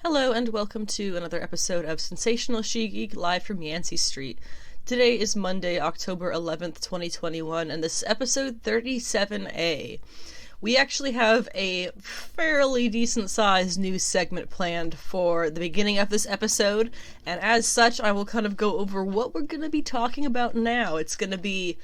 Hello and welcome to another episode of Sensational She-Geek live from Yancey Street. Today is Monday, October 11th, 2021, and this is episode 37A. We actually have a fairly decent-sized news segment planned for the beginning of this episode, and as such, I will kind of go over what we're going to be talking about now. It's going to be,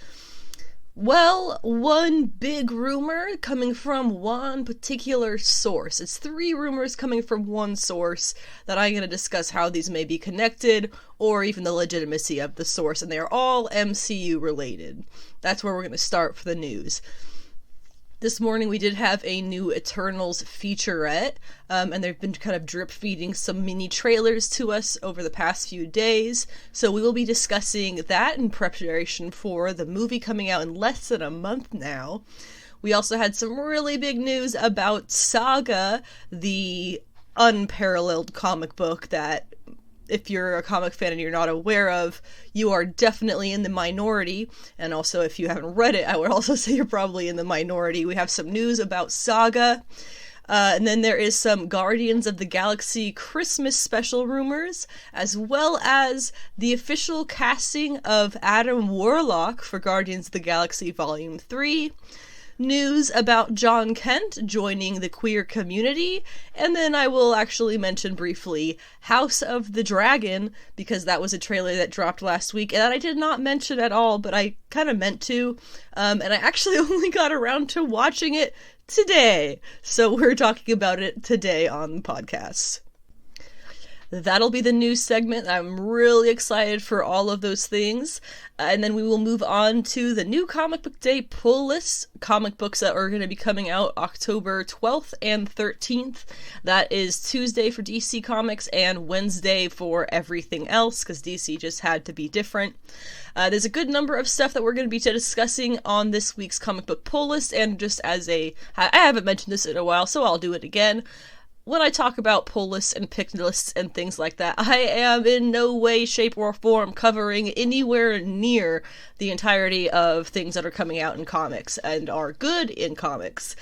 well, one big rumor coming from one particular source. It's 3 rumors coming from one source that I'm going to discuss how these may be connected, or even the legitimacy of the source, and they are all MCU related. That's where we're going to start for the news. This morning we did have a new Eternals featurette, and they've been kind of drip feeding some mini trailers to us over the past few days, so we will be discussing that in preparation for the movie coming out in less than a month now. We also had some really big news about Saga, the unparalleled comic book that, if you're a comic fan and you're not aware of, you are definitely in the minority. And also, if you haven't read it, I would also say you're probably in the minority. We have some news about Saga. And then there is some Guardians of the Galaxy Christmas Special Rumors, as well as the official casting of Adam Warlock for Guardians of the Galaxy Volume 3. News about Jon Kent joining the queer community, and then I will actually mention briefly House of the Dragon, because that was a trailer that dropped last week, and I did not mention at all, but I kind of meant to, and I actually only got around to watching it today, so we're talking about it today on the podcast. That'll be the news segment. I'm really excited for all of those things. And then we will move on to the new Comic Book Day pull list. Comic books that are going to be coming out October 12th and 13th. That is Tuesday for DC Comics and Wednesday for everything else, because DC just had to be different. There's a good number of stuff that we're going to be discussing on this week's comic book pull list. And just as I haven't mentioned this in a while, so I'll do it again. When I talk about pull lists and pick lists and things like that, I am in no way, shape, or form covering anywhere near the entirety of things that are coming out in comics and are good in comics.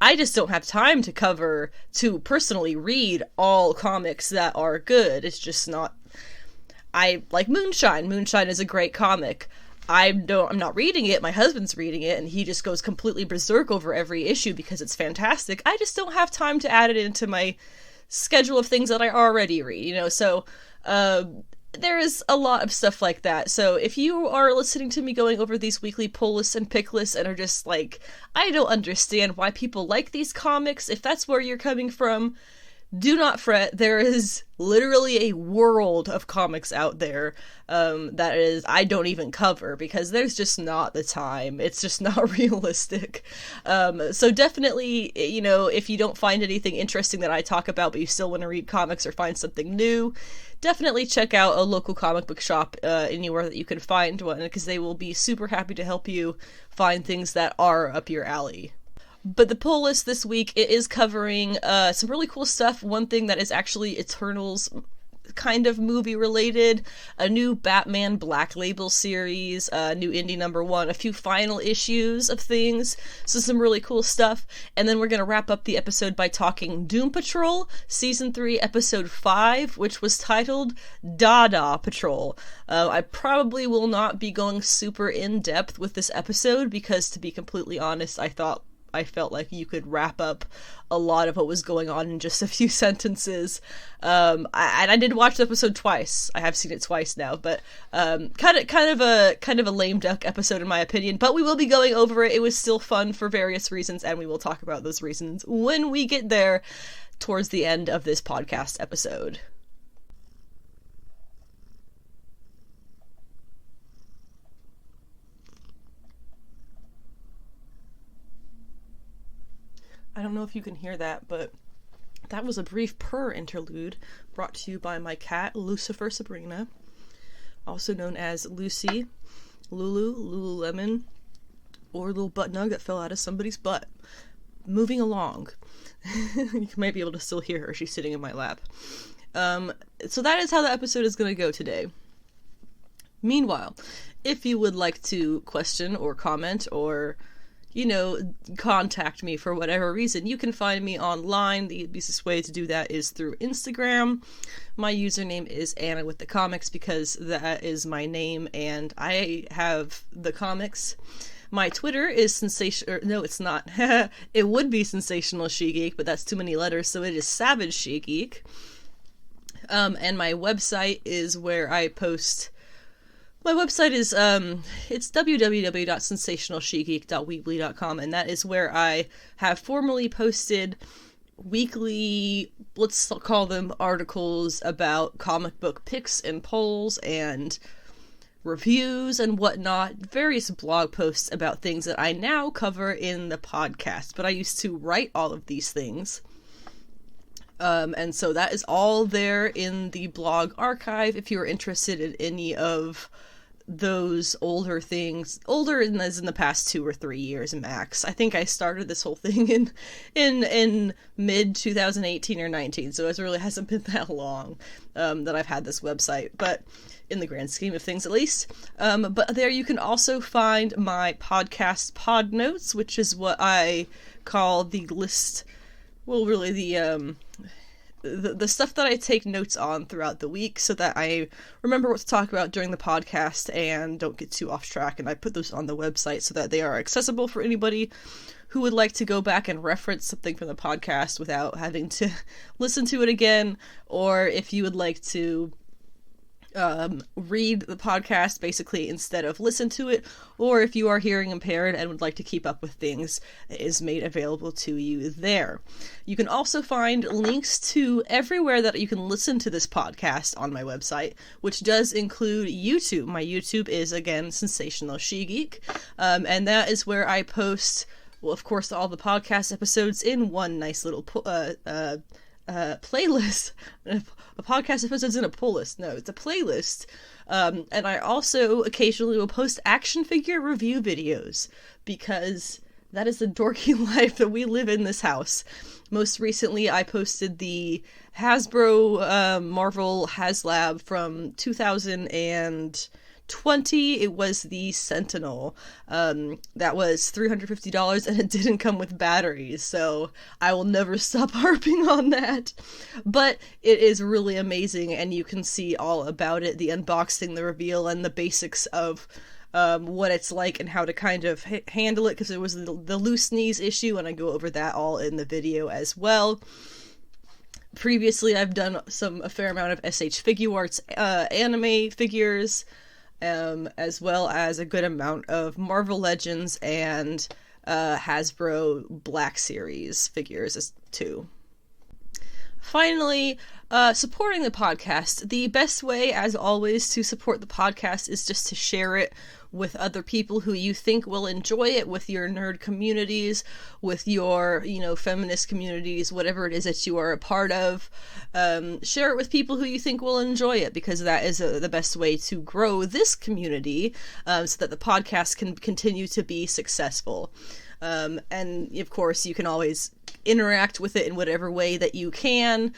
I just don't have time to personally read all comics that are good. It's just not... I like Moonshine. Moonshine is a great comic. I'm not reading it, my husband's reading it, and he just goes completely berserk over every issue because it's fantastic. I just don't have time to add it into my schedule of things that I already read, so there is a lot of stuff like that. So if you are listening to me going over these weekly pull lists and pick lists and are just like, I don't understand why people like these comics, if that's where you're coming from, do not fret. There is literally a world of comics out there that is I don't even cover because there's just not the time. It's just not realistic. So definitely, if you don't find anything interesting that I talk about, but you still want to read comics or find something new, definitely check out a local comic book shop anywhere that you can find one, because they will be super happy to help you find things that are up your alley. But the pull list this week, it is covering some really cool stuff. One thing that is actually Eternals kind of movie related, a new Batman Black Label series, new indie #1, a few final issues of things, so some really cool stuff. And then we're going to wrap up the episode by talking Doom Patrol, Season 3, Episode 5, which was titled DaDa Patrol. I probably will not be going super in-depth with this episode, because to be completely honest, I felt like you could wrap up a lot of what was going on in just a few sentences. I did watch the episode twice. I have seen it twice now, but kind of a lame duck episode in my opinion. But we will be going over it. It was still fun for various reasons, and we will talk about those reasons when we get there towards the end of this podcast episode. I don't know if you can hear that, but that was a brief purr interlude brought to you by my cat, Lucifer Sabrina, also known as Lucy, Lulu, Lululemon, or little butt nug that fell out of somebody's butt. Moving along. You might be able to still hear her. She's sitting in my lap. So that is how the episode is going to go today. Meanwhile, if you would like to question or comment or contact me for whatever reason, you can find me online. The easiest way to do that is through Instagram. My username is Anna with the Comics because that is my name and I have the comics. My Twitter is no, it's not. It would be Sensational She-Geek, but that's too many letters, so it is Savage She-Geek. And my website is where I post. My website is, it's www.sensationalshegeek.weebly.com, and that is where I have formerly posted weekly, let's call them articles about comic book picks and polls and reviews and whatnot, various blog posts about things that I now cover in the podcast, but I used to write all of these things. And so that is all there in the blog archive if you're interested in any of those older things, older as in the past 2 or 3 years max. I think I started this whole thing in mid 2018 or 19, so it really hasn't been that long that I've had this website, but in the grand scheme of things at least. But there you can also find my podcast pod notes, which is what I call the list, well really the stuff that I take notes on throughout the week so that I remember what to talk about during the podcast and don't get too off track, and I put those on the website so that they are accessible for anybody who would like to go back and reference something from the podcast without having to listen to it again, or if you would like to read the podcast basically instead of listen to it, or if you are hearing impaired and would like to keep up with things, it is made available to you there. You can also find links to everywhere that you can listen to this podcast on my website, which does include YouTube. My YouTube is, again, Sensational She-Geek, and that is where I post, well, of course, all the podcast episodes in one nice little playlist. A podcast episode's in a pull list. No, it's a playlist. And I also occasionally will post action figure review videos because that is the dorky life that we live in this house. Most recently, I posted the Hasbro Marvel HasLab from 2020. It was the Sentinel. That was $350 and it didn't come with batteries, so I will never stop harping on that. But it is really amazing and you can see all about it, the unboxing, the reveal, and the basics of what it's like and how to kind of handle it, because there was the loose knees issue and I go over that all in the video as well. Previously I've done a fair amount of SH Figuarts anime figures, as well as a good amount of Marvel Legends and Hasbro Black Series figures too. Finally, supporting the podcast. The best way, as always, to support the podcast is just to share it with other people who you think will enjoy it, with your nerd communities, with your, feminist communities, whatever it is that you are a part of. Share it with people who you think will enjoy it, because that is the best way to grow this community, so that the podcast can continue to be successful. And of course, you can always interact with it in whatever way that you can,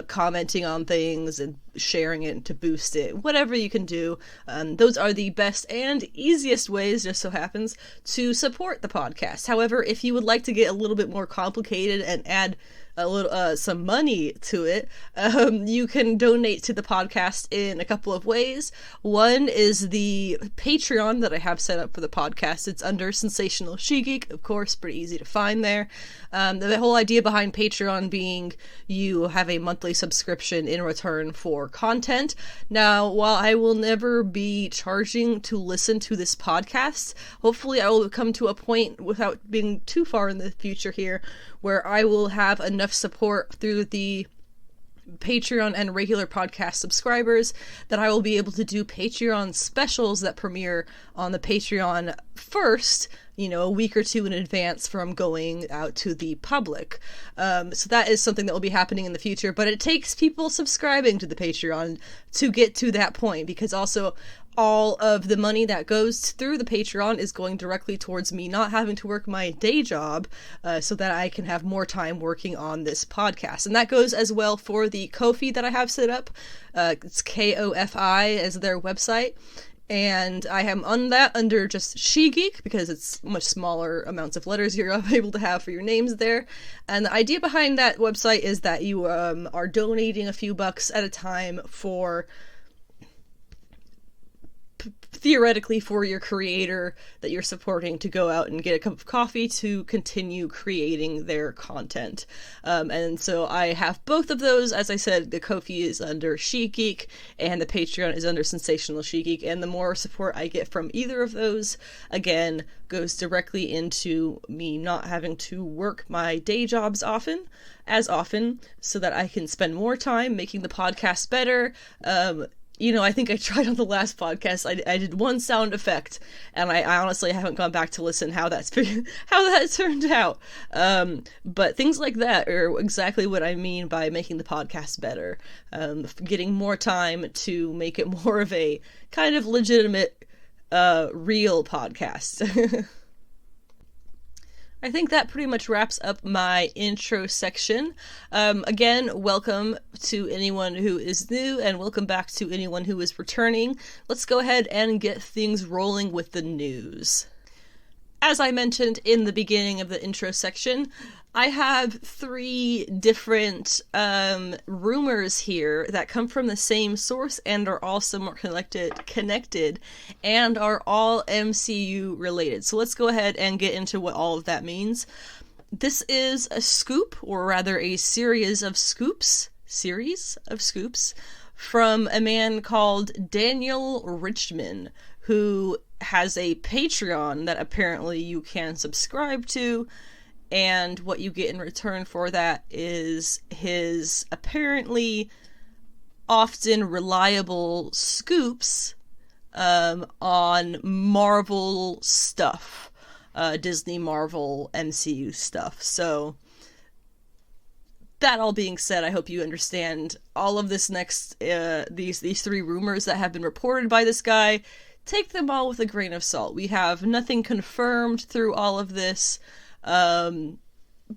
commenting on things and sharing it to boost it, whatever you can do. Those are the best and easiest ways, just so happens, to support the podcast. However, if you would like to get a little bit more complicated and add a little some money to it, you can donate to the podcast in a couple of ways. One is the Patreon that I have set up for the podcast. It's under Sensational She-Geek, of course, pretty easy to find there. The whole idea behind Patreon being you have a monthly subscription in return for content. Now, while I will never be charging to listen to this podcast, hopefully I will come to a point, without being too far in the future here, where I will have enough support through the Patreon and regular podcast subscribers that I will be able to do Patreon specials that premiere on the Patreon first, a week or two in advance from going out to the public. So that is something that will be happening in the future, but it takes people subscribing to the Patreon to get to that point, because also all of the money that goes through the Patreon is going directly towards me not having to work my day job, so that I can have more time working on this podcast. And that goes as well for the Ko-fi that I have set up. It's Ko-fi as their website. And I am on that under just She-Geek, because it's much smaller amounts of letters you're able to have for your names there. And the idea behind that website is that you are donating a few bucks at a time for, theoretically, for your creator that you're supporting to go out and get a cup of coffee to continue creating their content. And so I have both of those. As I said, the Ko-fi is under She-Geek and the Patreon is under Sensational She-Geek, and the more support I get from either of those, again, goes directly into me not having to work my day jobs as often, so that I can spend more time making the podcast better. I think I tried on the last podcast, I did one sound effect, and I honestly haven't gone back to listen how that turned out. But things like that are exactly what I mean by making the podcast better. Getting more time to make it more of a kind of legitimate, real podcast. I think that pretty much wraps up my intro section. Again, welcome to anyone who is new, and welcome back to anyone who is returning. Let's go ahead and get things rolling with the news. As I mentioned in the beginning of the intro section, I have 3 different rumors here that come from the same source and are all somewhat connected and are all MCU related. So let's go ahead and get into what all of that means. This is a scoop, or rather a series of scoops from a man called Daniel Richman, who has a Patreon that apparently you can subscribe to. And what you get in return for that is his apparently often reliable scoops on Marvel stuff. Disney, Marvel, MCU stuff. So, that all being said, I hope you understand all of this next, these 3 rumors that have been reported by this guy. Take them all with a grain of salt. We have nothing confirmed through all of this. But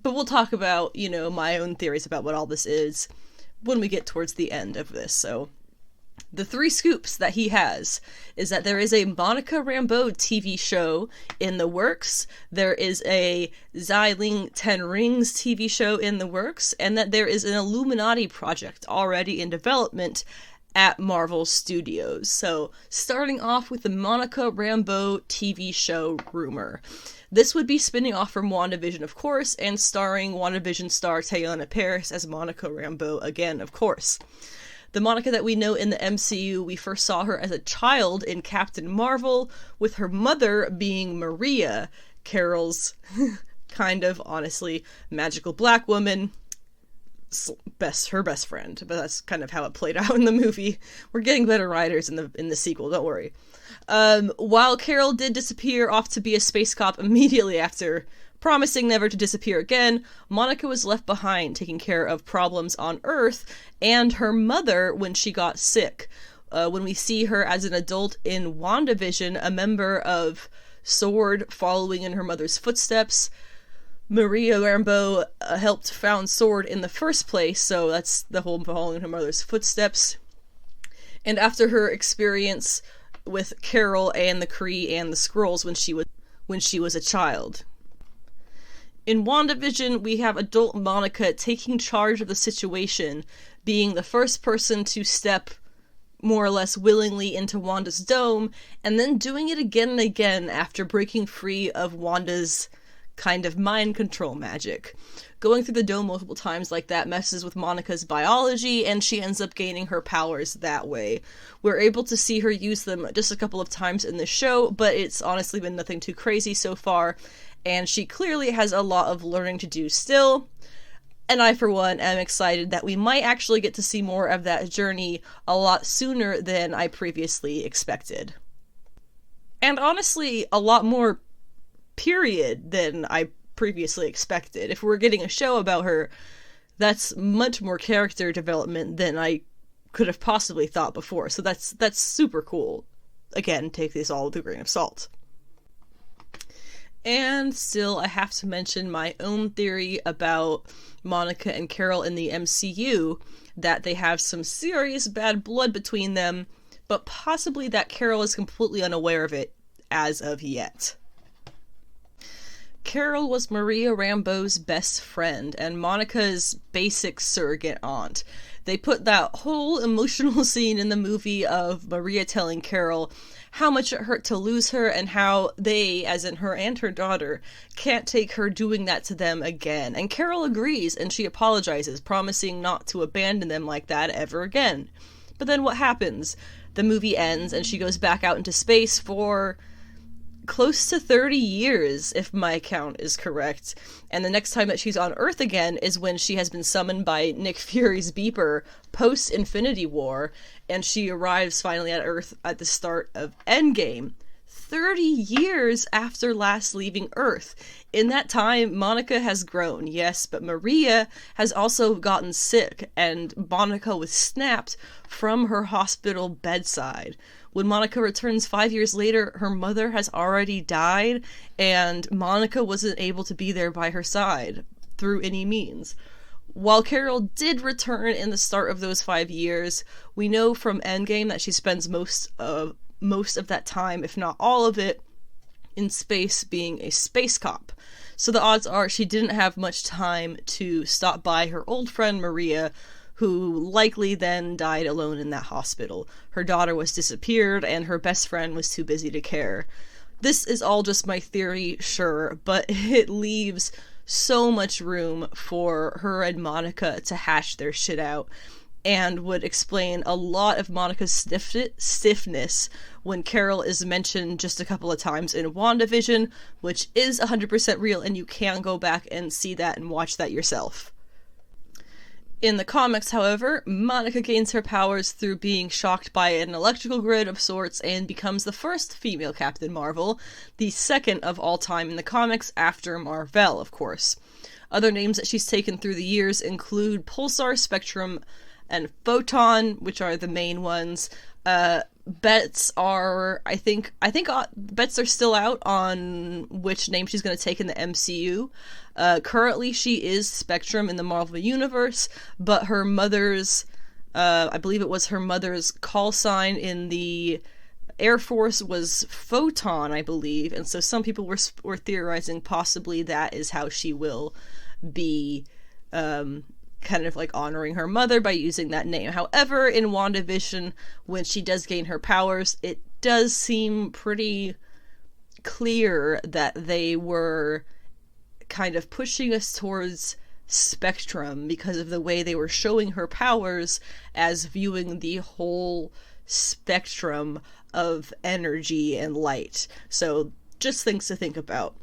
we'll talk about, my own theories about what all this is when we get towards the end of this. So, the 3 scoops that he has is that there is a Monica Rambeau TV show in the works, there is a Xialing 10 Rings TV show in the works, and that there is an Illuminati project already in development at Marvel Studios. So, starting off with the Monica Rambeau TV show rumor. This would be spinning off from WandaVision, of course, and starring WandaVision star Teyonah Parris as Monica Rambeau again, of course. The Monica that we know in the MCU, we first saw her as a child in Captain Marvel, with her mother being Maria, Carol's kind of, honestly, magical black woman, her best friend, but that's kind of how it played out in the movie. We're getting better writers in the sequel, don't worry. While Carol did disappear off to be a space cop immediately after promising never to disappear again, Monica was left behind taking care of problems on Earth and her mother when she got sick. When we see her as an adult in WandaVision, a member of SWORD following in her mother's footsteps, Maria Rambeau helped found SWORD in the first place, so that's the whole following in her mother's footsteps. And after her experience with Carol and the Kree and the Skrulls when she was a child. In WandaVision, we have adult Monica taking charge of the situation, being the first person to step more or less willingly into Wanda's dome, and then doing it again and again after breaking free of Wanda's kind of mind control magic. Going through the dome multiple times like that messes with Monica's biology, and she ends up gaining her powers that way. We're able to see her use them just a couple of times in the show, but it's honestly been nothing too crazy so far, and she clearly has a lot of learning to do still. And I, for one, am excited that we might actually get to see more of that journey a lot sooner than I previously expected. And honestly, a lot more period than I previously expected. If we're getting a show about her, that's much more character development than I could have possibly thought before. So that's super cool. Again, take this all with a grain of salt. And still, I have to mention my own theory about Monica and Carol in the MCU, that they have some serious bad blood between them, but possibly that Carol is completely unaware of it as of yet. Carol was Maria Rambeau's best friend and Monica's basic surrogate aunt. They put that whole emotional scene in the movie of Maria telling Carol how much it hurt to lose her and how they, as in her and her daughter, can't take her doing that to them again. And Carol agrees and she apologizes, promising not to abandon them like that ever again. But then what happens? The movie ends and she goes back out into space for close to 30 years, if my count is correct. And the next time that she's on Earth again is when she has been summoned by Nick Fury's beeper post-Infinity War, and she arrives finally at Earth at the start of Endgame. 30 years after last leaving Earth. In that time, Monica has grown, yes, but Maria has also gotten sick, and Monica was snapped from her hospital bedside. When Monica returns 5 years later, her mother has already died, and Monica wasn't able to be there by her side through any means. While Carol did return in the start of those 5 years, we know from Endgame that she spends most of that time, if not all of it, in space being a space cop. So the odds are she didn't have much time to stop by her old friend Maria, who likely then died alone in that hospital. Her daughter was disappeared, and her best friend was too busy to care. This is all just my theory, sure, but it leaves so much room for her and Monica to hash their shit out, and would explain a lot of Monica's stiffness when Carol is mentioned just a couple of times in WandaVision, which is 100% real, and you can go back and see that and watch that yourself. In the comics, however, Monica gains her powers through being shocked by an electrical grid of sorts and becomes the first female Captain Marvel, the second of all time in the comics after Mar-Vell, of course. Other names that she's taken through the years include Pulsar, Spectrum, and Photon, which are the main ones. Bets are, I think bets are still out on which name she's going to take in the MCU. Currently she is Spectrum in the Marvel Universe, but her mother's, I believe it was her mother's call sign in the Air Force was Photon, I believe, and so some people were theorizing possibly that is how she will be, kind of like honoring her mother by using that name. However, in WandaVision, when she does gain her powers, it does seem pretty clear that they were kind of pushing us towards Spectrum because of the way they were showing her powers as viewing the whole spectrum of energy and light. So just things to think about.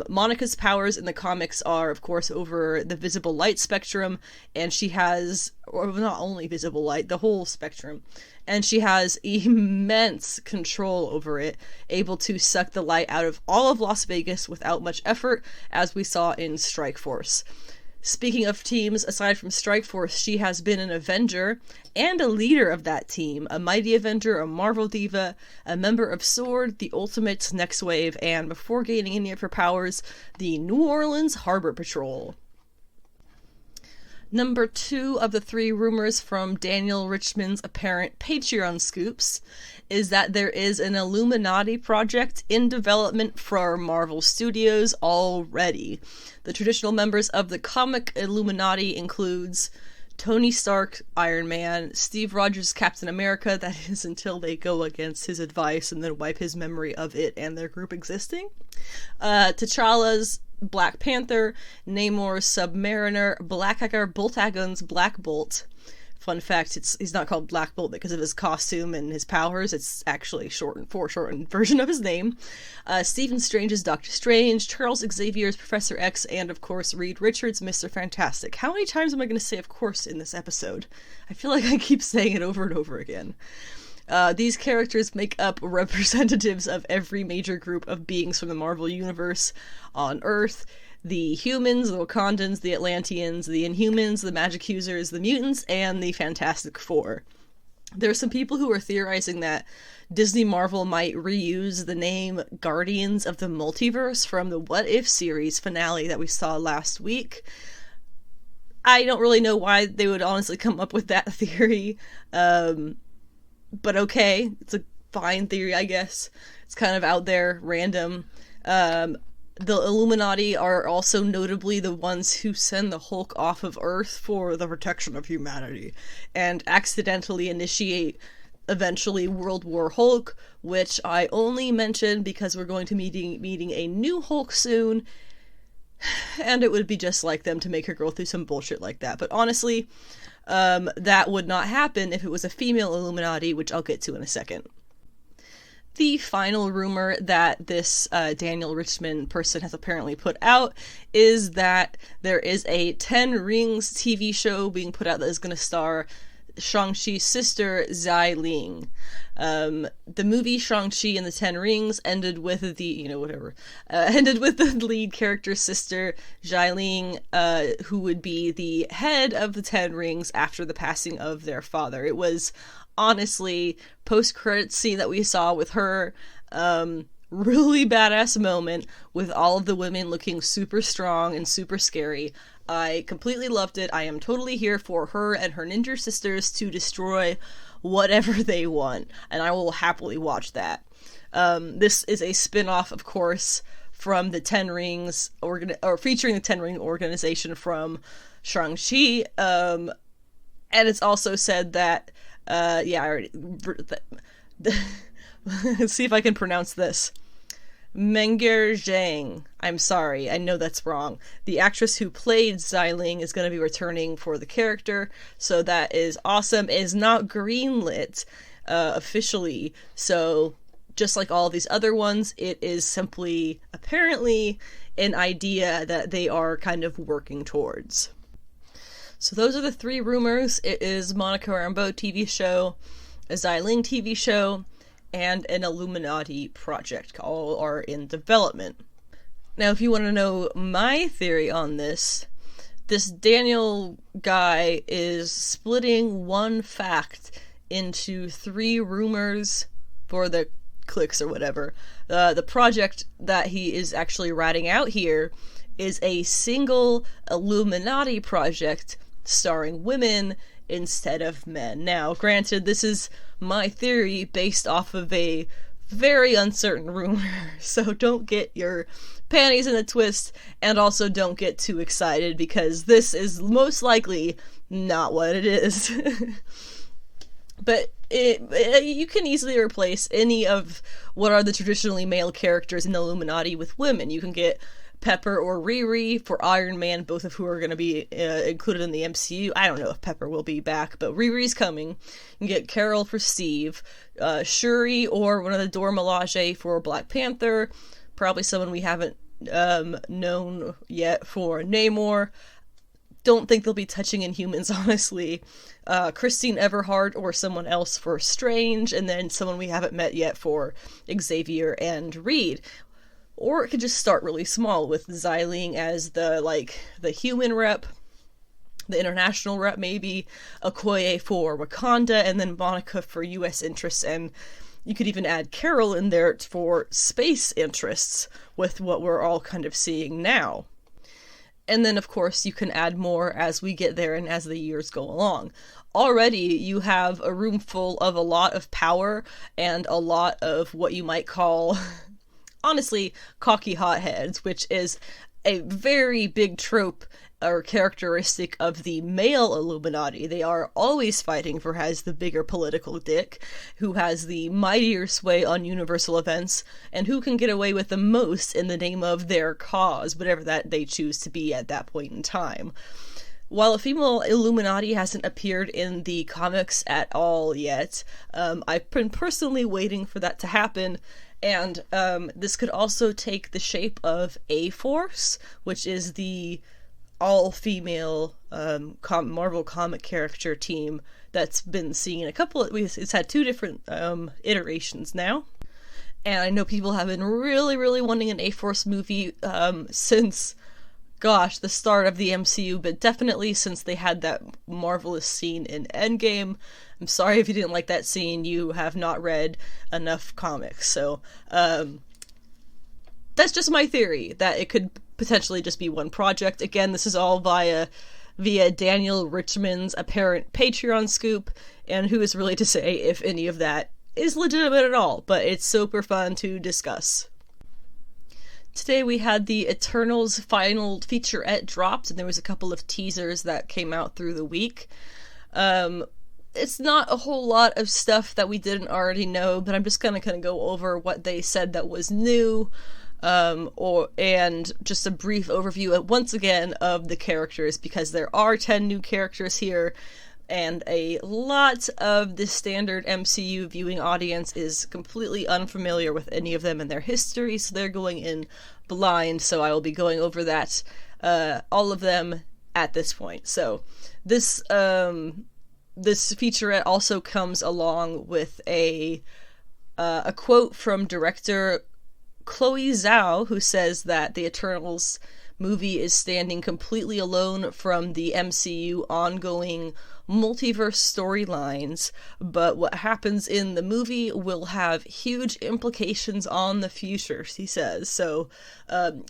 Monica's powers in the comics are, of course, over the visible light spectrum, and she has, or not only visible light, the whole spectrum, and she has immense control over it, able to suck the light out of all of Las Vegas without much effort, as we saw in Strike Force. Speaking of teams, aside from Strike Force, she has been an Avenger and a leader of that team, a Mighty Avenger, a Marvel Diva, a member of S.W.O.R.D., the Ultimates, Next Wave, and before gaining any of her powers, the New Orleans Harbor Patrol. Number 2 of the 3 rumors from Daniel Richman's apparent Patreon scoops is that there is an Illuminati project in development for Marvel Studios already. The traditional members of the comic Illuminati includes Tony Stark, Iron Man, Steve Rogers, Captain America, that is until they go against his advice and then wipe his memory of it and their group existing, T'Challa's Black Panther, Namor's Submariner, Blackhacker, Boltagon's Black Bolt. Fun fact, he's not called Black Bolt because of his costume and his powers. It's actually foreshortened version of his name. Stephen Strange's Doctor Strange, Charles Xavier's Professor X, and of course Reed Richards' Mr. Fantastic. How many times am I going to say of course in this episode? I feel like I keep saying it over and over again. These characters make up representatives of every major group of beings from the Marvel Universe on Earth. The humans, the Wakandans, the Atlanteans, the Inhumans, the Magic Users, the mutants, and the Fantastic Four. There are some people who are theorizing that Disney Marvel might reuse the name Guardians of the Multiverse from the What If series finale that we saw last week. I don't really know why they would honestly come up with that theory. but okay, it's a fine theory, I guess. It's kind of out there, random. The Illuminati are also notably the ones who send the Hulk off of Earth for the protection of humanity, and accidentally initiate, eventually, World War Hulk, which I only mention because we're going to be meeting a new Hulk soon, and it would be just like them to make her go through some bullshit like that. But honestly, that would not happen if it was a female Illuminati, which I'll get to in a second. The final rumor that this Daniel Richman person has apparently put out is that there is a 10 Rings TV show being put out that is going to star Shang-Chi's sister, Zai Ling. The movie Shang-Chi and the 10 Rings ended with ended with the lead character's sister, Zai Ling, who would be the head of the 10 Rings after the passing of their father. It was honestly, post-credits scene that we saw with her, really badass moment with all of the women looking super strong and super scary. I completely loved it. I am totally here for her and her ninja sisters to destroy whatever they want, and I will happily watch that. This is a spin-off, of course, from the 10 Rings, or featuring the 10 Ring organization from Shang-Chi, and it's also said that let's see if I can pronounce this. Menger Zhang. I'm sorry, I know that's wrong. The actress who played Zai Ling is going to be returning for the character, so that is awesome. It is not greenlit officially, so just like all of these other ones, it is simply, apparently, an idea that they are kind of working towards. So those are the 3 rumors. It is Monica Rambeau TV show, a Zai Ling TV show, and an Illuminati project. All are in development. Now, if you want to know my theory on this Daniel guy is splitting one fact into 3 rumors for the clicks or whatever. The project that he is actually writing out here is a single Illuminati project starring women instead of men. Now, granted, this is my theory based off of a very uncertain rumor, so don't get your panties in a twist, and also don't get too excited, because this is most likely not what it is. But you can easily replace any of what are the traditionally male characters in the Illuminati with women. You can get Pepper or Riri for Iron Man, both of who are going to be included in the MCU. I don't know if Pepper will be back, but Riri's coming. You can get Carol for Steve, Shuri or one of the Dora Milaje for Black Panther, probably someone we haven't known yet for Namor. Don't think they'll be touching Inhumans, honestly. Christine Everhart or someone else for Strange, and then someone we haven't met yet for Xavier and Reed. Or it could just start really small with Zai Ling as the human rep, the international rep maybe, Okoye for Wakanda, and then Monica for US interests, and you could even add Carol in there for space interests with what we're all kind of seeing now. And then, of course, you can add more as we get there and as the years go along. Already, you have a room full of a lot of power and a lot of what you might call, honestly, cocky hotheads, which is a very big trope or characteristic of the male Illuminati. They are always fighting for who has the bigger political dick, who has the mightier sway on universal events, and who can get away with the most in the name of their cause, whatever that they choose to be at that point in time. While a female Illuminati hasn't appeared in the comics at all yet, I've been personally waiting for that to happen. And this could also take the shape of A-Force, which is the all-female Marvel comic character team that's been seen it's had 2 different iterations now. And I know people have been really, really wanting an A-Force movie since, the start of the MCU, but definitely since they had that marvelous scene in Endgame. I'm sorry if you didn't like that scene, you have not read enough comics. So, that's just my theory, that it could potentially just be one project. Again, this is all via via Daniel Richmond's apparent Patreon scoop, and who is really to say if any of that is legitimate at all, but it's super fun to discuss. Today we had the Eternals final featurette dropped, and there was a couple of teasers that came out through the week. It's not a whole lot of stuff that we didn't already know, but I'm just gonna kind of go over what they said that was new, and just a brief overview once again of the characters, because there are 10 new characters here, and a lot of the standard MCU viewing audience is completely unfamiliar with any of them and their history, so they're going in blind, so I will be going over that, all of them at this point. So, this featurette also comes along with a quote from director Chloe Zhao, who says that the Eternals movie is standing completely alone from the MCU ongoing multiverse storylines, but what happens in the movie will have huge implications on the future, she says. So,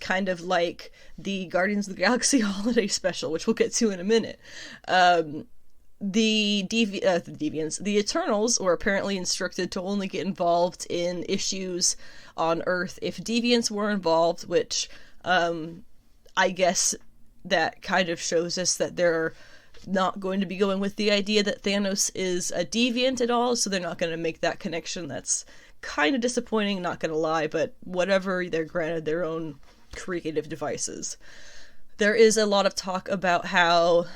kind of like the Guardians of the Galaxy holiday special, which we'll get to in a minute. The Eternals were apparently instructed to only get involved in issues on Earth if deviants were involved, which, I guess that kind of shows us that they're not going to be going with the idea that Thanos is a deviant at all, so they're not going to make that connection. That's kind of disappointing, not going to lie, but whatever, they're granted their own creative devices. There is a lot of talk about how,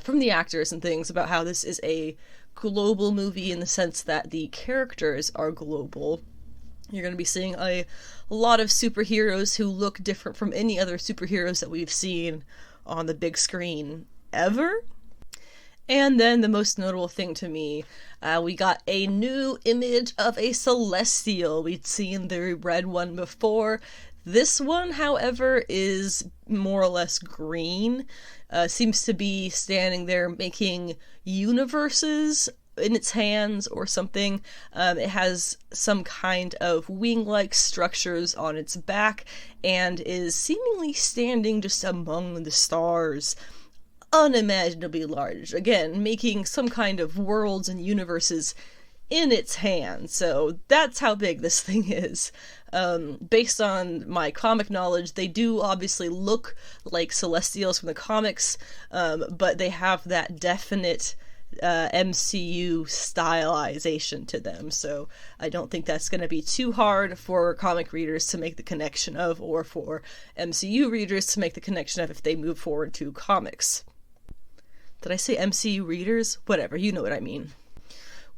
from the actors and things, about how this is a global movie in the sense that the characters are global. You're going to be seeing a lot of superheroes who look different from any other superheroes that we've seen on the big screen ever. And then the most notable thing to me, we got a new image of a Celestial. We'd seen the red one before. This one, however, is more or less green. Seems to be standing there making universes in its hands or something. It has some kind of wing-like structures on its back and is seemingly standing just among the stars, unimaginably large. Again, making some kind of worlds and universes in its hands. So that's how big this thing is. Based on my comic knowledge, they do obviously look like Celestials from the comics, but they have that definite MCU stylization to them, so I don't think that's going to be too hard for comic readers to make the connection of, or for MCU readers to make the connection of if they move forward to comics. Did I say MCU readers? Whatever, you know what I mean.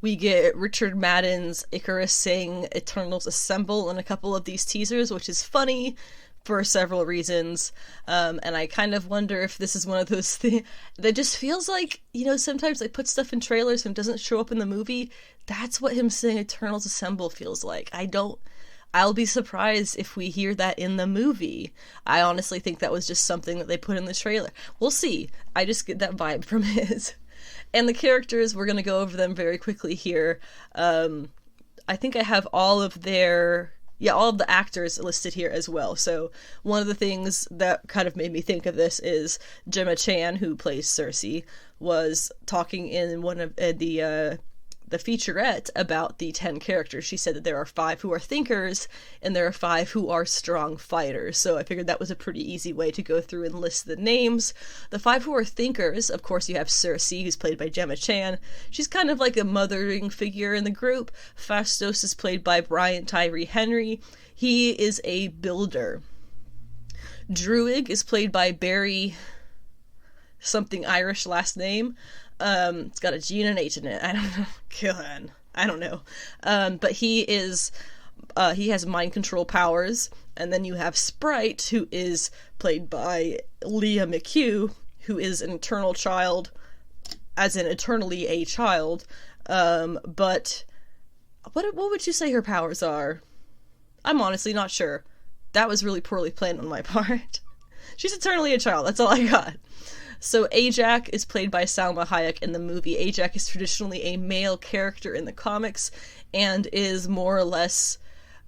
We get Richard Madden's Icarus saying Eternals Assemble in a couple of these teasers, which is funny for several reasons, and I kind of wonder if this is one of those things that just feels like, sometimes they put stuff in trailers and it doesn't show up in the movie. That's what him saying Eternals Assemble feels like. I'll be surprised if we hear that in the movie. I honestly think that was just something that they put in the trailer. We'll see. I just get that vibe from it. And the characters, we're going to go over them very quickly here. I think I have all of the actors listed here as well. So one of the things that kind of made me think of this is Gemma Chan, who plays Cersei, was talking in one of the featurette about the 10 characters. She said that there are 5 who are thinkers and there are 5 who are strong fighters. So I figured that was a pretty easy way to go through and list the names. The 5 who are thinkers, of course, you have Cersei, who's played by Gemma Chan. She's kind of like a mothering figure in the group. Phastos is played by Brian Tyree Henry. He is a builder. Druig is played by Barry, something Irish last name. It's got a G and an H in it. I don't know. God, I don't know. But he has mind control powers. And then you have Sprite, who is played by Leah McHugh, who is an eternal child, as in eternally a child. But what would you say her powers are? I'm honestly not sure. That was really poorly planned on my part. She's eternally a child. That's all I got. So Ajak is played by Salma Hayek in the movie. Ajak is traditionally a male character in the comics and is more or less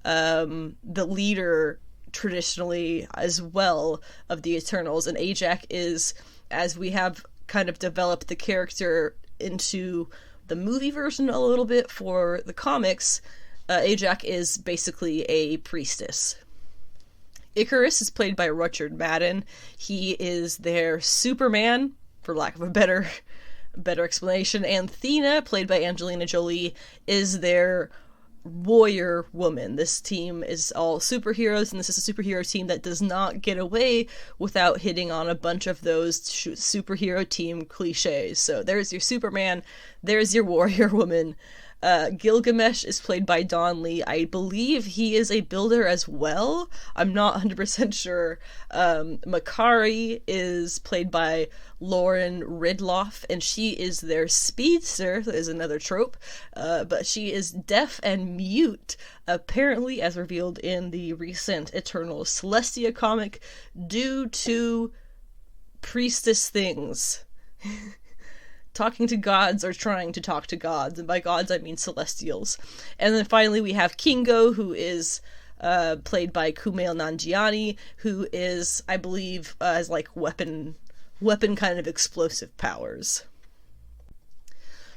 the leader traditionally as well of the Eternals. And Ajak is, as we have kind of develop the character into the movie version a little bit for the comics, Ajax is basically a priestess. Icarus is played by Richard Madden. He is their Superman, for lack of a better explanation, and Thena, played by Angelina Jolie, is their warrior woman. This team is all superheroes, and this is a superhero team that does not get away without hitting on a bunch of those superhero team cliches. So there's your Superman, there's your warrior woman. Gilgamesh is played by Don Lee. I believe he is a builder as well. I'm not 100% sure. Makari is played by Lauren Ridloff, and she is their speedster. That is another trope. But she is deaf and mute, apparently, as revealed in the recent Eternal Celestia comic, due to priestess things. Talking to gods or trying to talk to gods, and by gods I mean celestials. And then finally we have Kingo, who is played by Kumail Nanjiani, who is, I believe, has like weapon kind of explosive powers.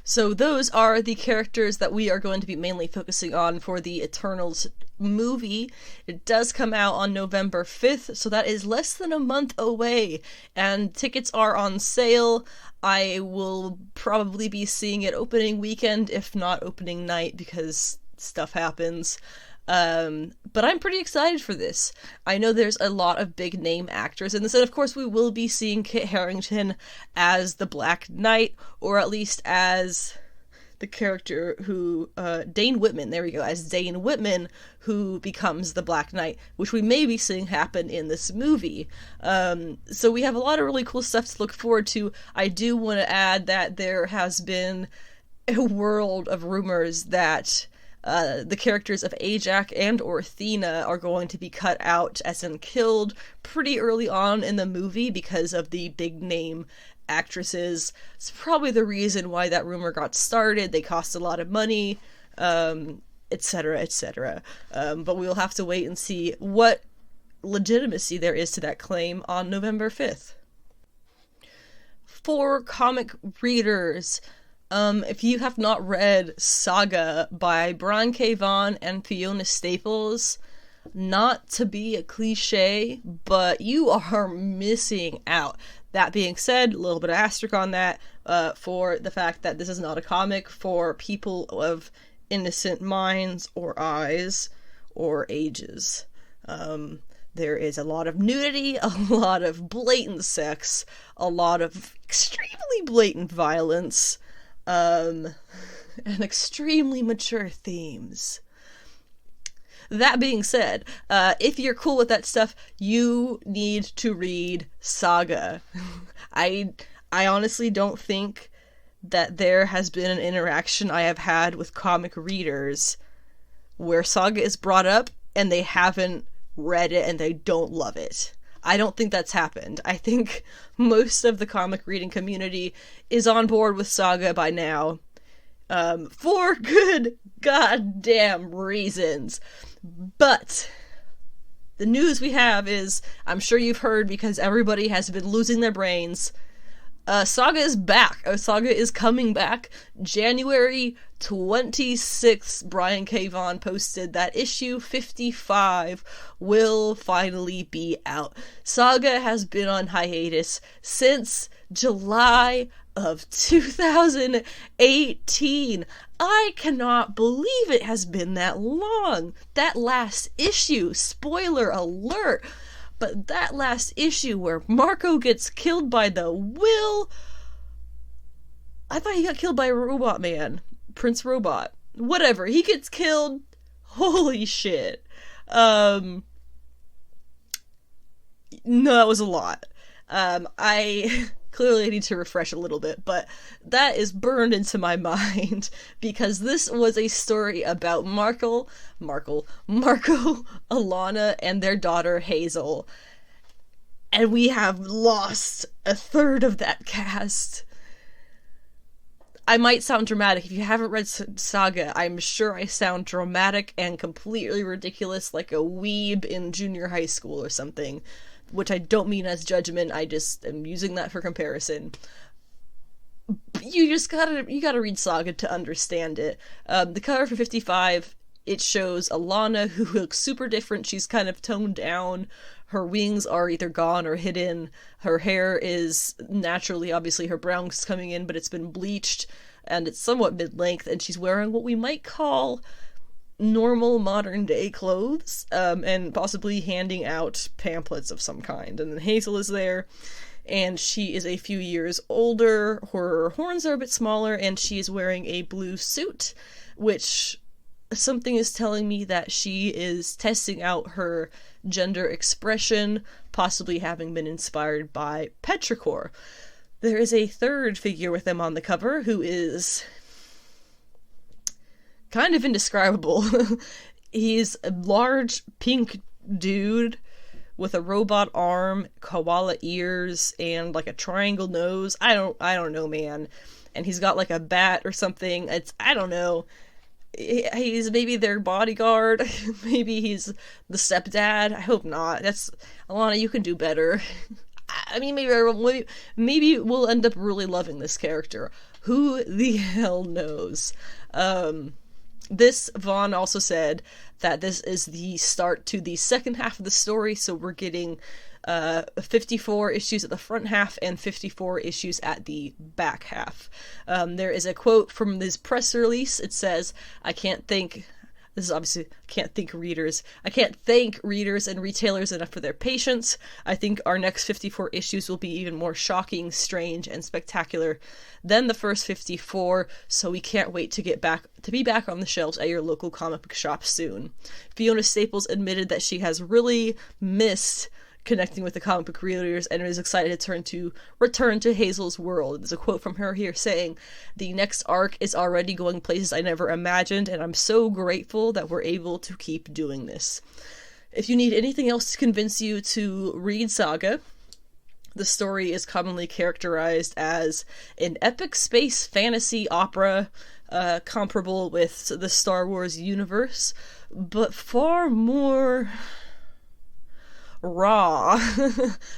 So those are the characters that we are going to be mainly focusing on for the Eternals movie. It does come out on November 5th, so that is less than a month away, and tickets are on sale. I will probably be seeing it opening weekend, if not opening night, because stuff happens. But I'm pretty excited for this. I know there's a lot of big name actors in this, and of course we will be seeing Kit Harington as the Black Knight, or at least as the character who, Dane Whitman, there we go, as Dane Whitman, who becomes the Black Knight, which we may be seeing happen in this movie. So we have a lot of really cool stuff to look forward to. I do want to add that there has been a world of rumors that the characters of Ajax and or Thena are going to be cut out, as in killed, pretty early on in the movie because of the big name actresses. It's probably the reason why that rumor got started. They cost a lot of money, etc., etc. But we'll have to wait and see what legitimacy there is to that claim on November 5th. For comic readers, if you have not read Saga by Brian K. Vaughan and Fiona Staples, not to be a cliche, but you are missing out. That being said, a little bit of asterisk on that, for the fact that this is not a comic for people of innocent minds or eyes or ages. There is a lot of nudity, a lot of blatant sex, a lot of extremely blatant violence, and extremely mature themes. That being said, if you're cool with that stuff, you need to read Saga. I honestly don't think that there has been an interaction I have had with comic readers where Saga is brought up and they haven't read it and they don't love it. I don't think that's happened. I think most of the comic reading community is on board with Saga by now, for good goddamn reasons. But the news we have is, I'm sure you've heard because everybody has been losing their brains, Saga is back. Saga is coming back. January 26th, Brian K. Vaughan posted that issue 55 will finally be out. Saga has been on hiatus since July of 2018. I cannot believe it has been that long. That last issue, spoiler alert, but that last issue where Marco gets killed by the Will, I thought he got killed by Robot Man, Prince Robot. Whatever, he gets killed. Holy shit. No, that was a lot. I clearly need to refresh a little bit, but that is burned into my mind because this was a story about Marco, Alana, and their daughter Hazel. And we have lost a third of that cast. I might sound dramatic. If you haven't read Saga, I'm sure I sound dramatic and completely ridiculous like a weeb in junior high school or something, which I don't mean as judgment, I just am using that for comparison. you gotta read Saga to understand it. The cover for 55, it shows Alana, who looks super different. She's kind of toned down. Her wings are either gone or hidden. Her hair is naturally, obviously, her brown's coming in, but it's been bleached, and it's somewhat mid-length, and she's wearing what we might call normal modern-day clothes, and possibly handing out pamphlets of some kind. And then Hazel is there, and she is a few years older. Her horns are a bit smaller, and she is wearing a blue suit, which something is telling me that she is testing out her gender expression, possibly having been inspired by Petrichor. There is a third figure with them on the cover who is kind of indescribable. He's a large pink dude with a robot arm, koala ears, and like a triangle nose. I don't know, man. And he's got like a bat or something. I don't know. He's maybe their bodyguard. Maybe he's the stepdad. I hope not. Alana, you can do better. I mean, maybe we'll end up really loving this character. Who the hell knows? Vaughn also said that this is the start to the second half of the story, so we're getting 54 issues at the front half and 54 issues at the back half. There is a quote from this press release. It says, I can't thank readers and retailers enough for their patience. I think our next 54 issues will be even more shocking, strange, and spectacular than the first 54, so we can't wait to be back on the shelves at your local comic book shop soon. Fiona Staples admitted that she has really missed connecting with the comic book readers and is excited to return to Hazel's world. There's a quote from her here saying, "The next arc is already going places I never imagined, and I'm so grateful that we're able to keep doing this." If you need anything else to convince you to read Saga, the story is commonly characterized as an epic space fantasy opera, comparable with the Star Wars universe, but far more raw.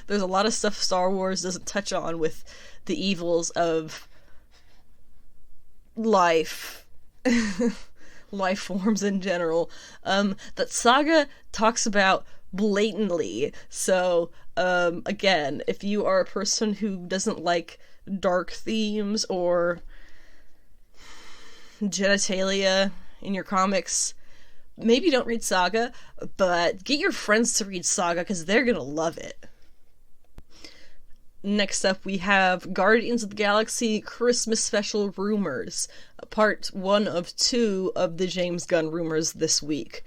There's a lot of stuff Star Wars doesn't touch on with the evils of life forms in general, that Saga talks about blatantly. So again, if you are a person who doesn't like dark themes or genitalia in your comics, maybe don't read Saga, but get your friends to read Saga because they're gonna love it. Next up, we have Guardians of the Galaxy Christmas Special Rumors, part 1 of 2 of the James Gunn rumors this week.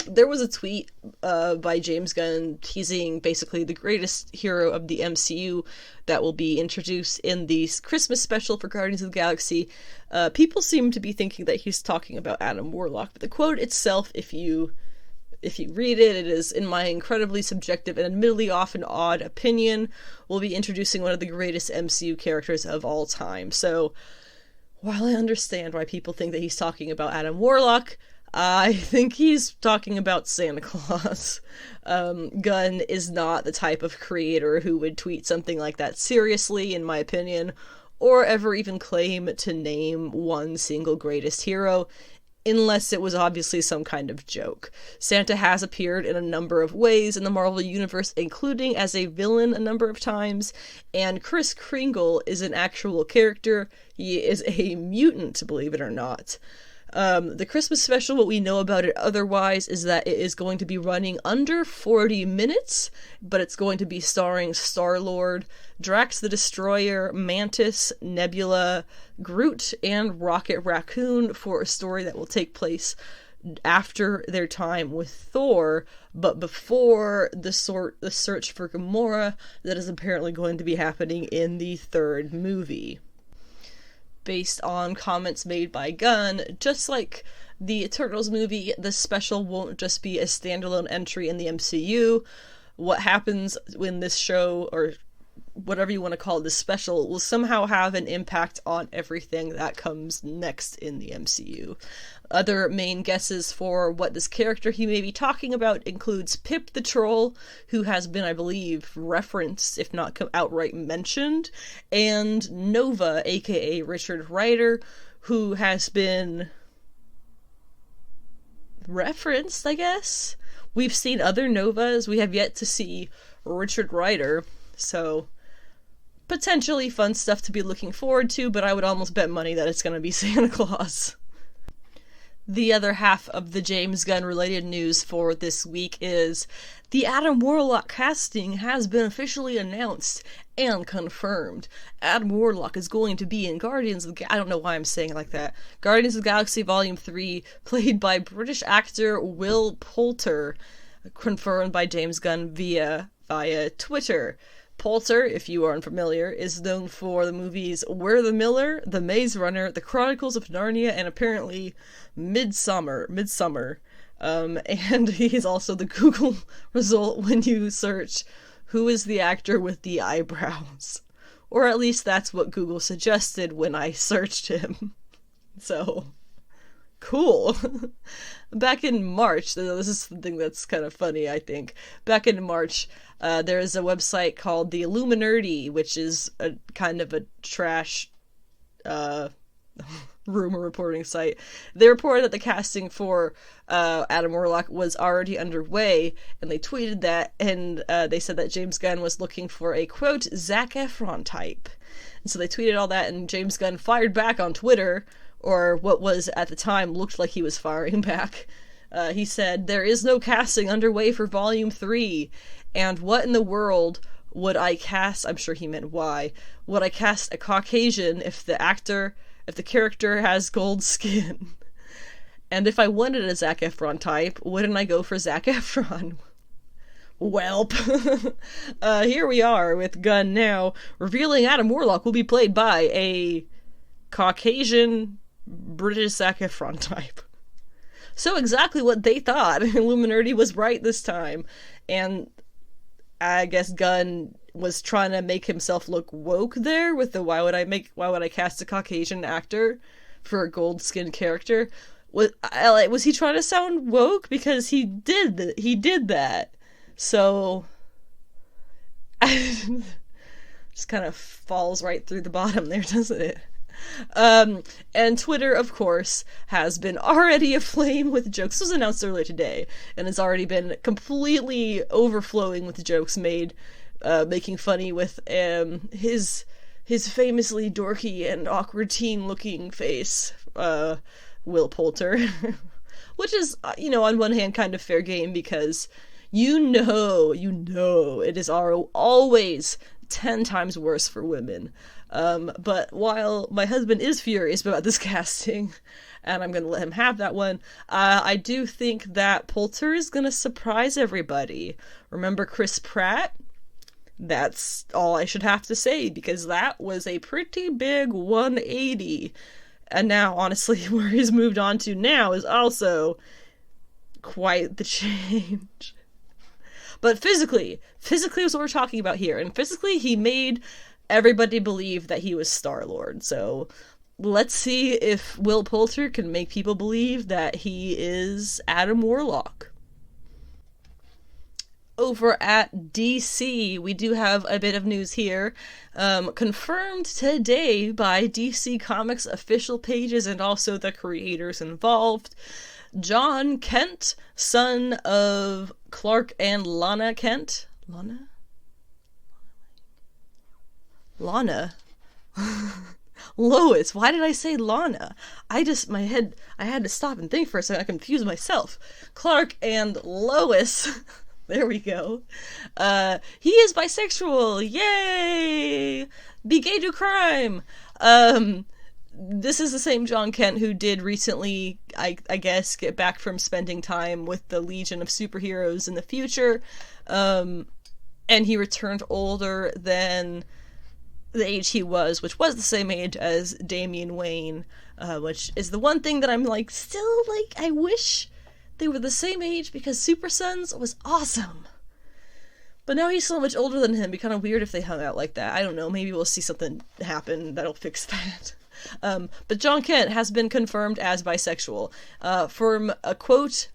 There was a tweet by James Gunn teasing basically the greatest hero of the MCU that will be introduced in the Christmas special for Guardians of the Galaxy. People seem to be thinking that he's talking about Adam Warlock, but the quote itself, if you read it, it is, in my incredibly subjective and admittedly often odd opinion, will be introducing one of the greatest MCU characters of all time. So, while I understand why people think that he's talking about Adam Warlock, I think he's talking about Santa Claus. Gunn is not the type of creator who would tweet something like that seriously, in my opinion, or ever even claim to name one single greatest hero, unless it was obviously some kind of joke. Santa has appeared in a number of ways in the Marvel Universe, including as a villain a number of times, and Kris Kringle is an actual character. He is a mutant, believe it or not. The Christmas special, what we know about it otherwise is that it is going to be running under 40 minutes, but it's going to be starring Star-Lord, Drax the Destroyer, Mantis, Nebula, Groot, and Rocket Raccoon for a story that will take place after their time with Thor, but before the search for Gamora that is apparently going to be happening in the third movie. Based on comments made by Gunn, just like the Eternals movie, this special won't just be a standalone entry in the MCU. What happens when this show, or whatever you want to call it, this special, will somehow have an impact on everything that comes next in the MCU. Other main guesses for what this character he may be talking about includes Pip the Troll, who has been, I believe, referenced, if not outright mentioned, and Nova, aka Richard Rider, who has been referenced, I guess. We've seen other Novas, we have yet to see Richard Rider, so potentially fun stuff to be looking forward to, but I would almost bet money that it's going to be Santa Claus. The other half of the James Gunn related news for this week is the Adam Warlock casting has been officially announced and confirmed. Adam Warlock is going to be in Guardians of the I don't know why I'm saying it like that. Guardians of the Galaxy Volume 3, played by British actor Will Poulter, confirmed by James Gunn via Twitter. Poulter, if you are unfamiliar, is known for the movies We're the Miller, The Maze Runner, The Chronicles of Narnia, and apparently Midsummer. And he's also the Google result when you search who is the actor with the eyebrows. Or at least that's what Google suggested when I searched him. So, cool. Back in March, this is something that's kind of funny, I think. Back in March, there's a website called the Illuminati, which is a kind of a trash rumor reporting site. They reported that the casting for Adam Warlock was already underway, and they tweeted that, and they said that James Gunn was looking for a, quote, Zac Efron type. And so they tweeted all that, and James Gunn fired back on Twitter, or what was at the time looked like he was firing back. He said, "There is no casting underway for Volume 3, and what in the world would I cast?" I'm sure he meant why. "Would I cast a Caucasian if the character has gold skin? And if I wanted a Zac Efron type, wouldn't I go for Zac Efron?" Welp. Here we are with Gunn now revealing Adam Warlock will be played by a Caucasian British Zac Efron type. So exactly what they thought. Illuminati was right this time. And I guess Gunn was trying to make himself look woke there with the why would I cast a Caucasian actor for a gold skinned character? Was he trying to sound woke? Because he did that. So just kind of falls right through the bottom there, doesn't it? And Twitter, of course, has been already aflame with jokes. This was announced earlier today, and has already been completely overflowing with jokes made, making funny with his famously dorky and awkward teen-looking face, Will Poulter, which is, on one hand kind of fair game, because you know it is always 10 times worse for women. But while my husband is furious about this casting, and I'm gonna let him have that one, I do think that Poulter is gonna surprise everybody. Remember Chris Pratt? That's all I should have to say, because that was a pretty big 180. And now, honestly, where he's moved on to now is also quite the change. But physically is what we're talking about here. And physically, he made everybody believe that he was Star-Lord. So let's see if Will Poulter can make people believe that he is Adam Warlock. Over at DC, we do have a bit of news here, confirmed today by DC Comics official pages and also the creators involved. Jon Kent, son of Clark and Lana Kent. Lana? Lois. Why did I say Lana? I had to stop and think for a second. I confused myself. Clark and Lois. There we go. He is bisexual. Yay! Be gay, do crime. This is the same Jon Kent who did recently, I guess, get back from spending time with the Legion of Superheroes in the future. And he returned older than the age he was, which was the same age as Damian Wayne, which is the one thing that I'm I wish they were the same age, because Super Sons was awesome. But now he's so much older than him, it'd be kind of weird if they hung out like that. I don't know, maybe we'll see something happen that'll fix that. But Jon Kent has been confirmed as bisexual. From a quote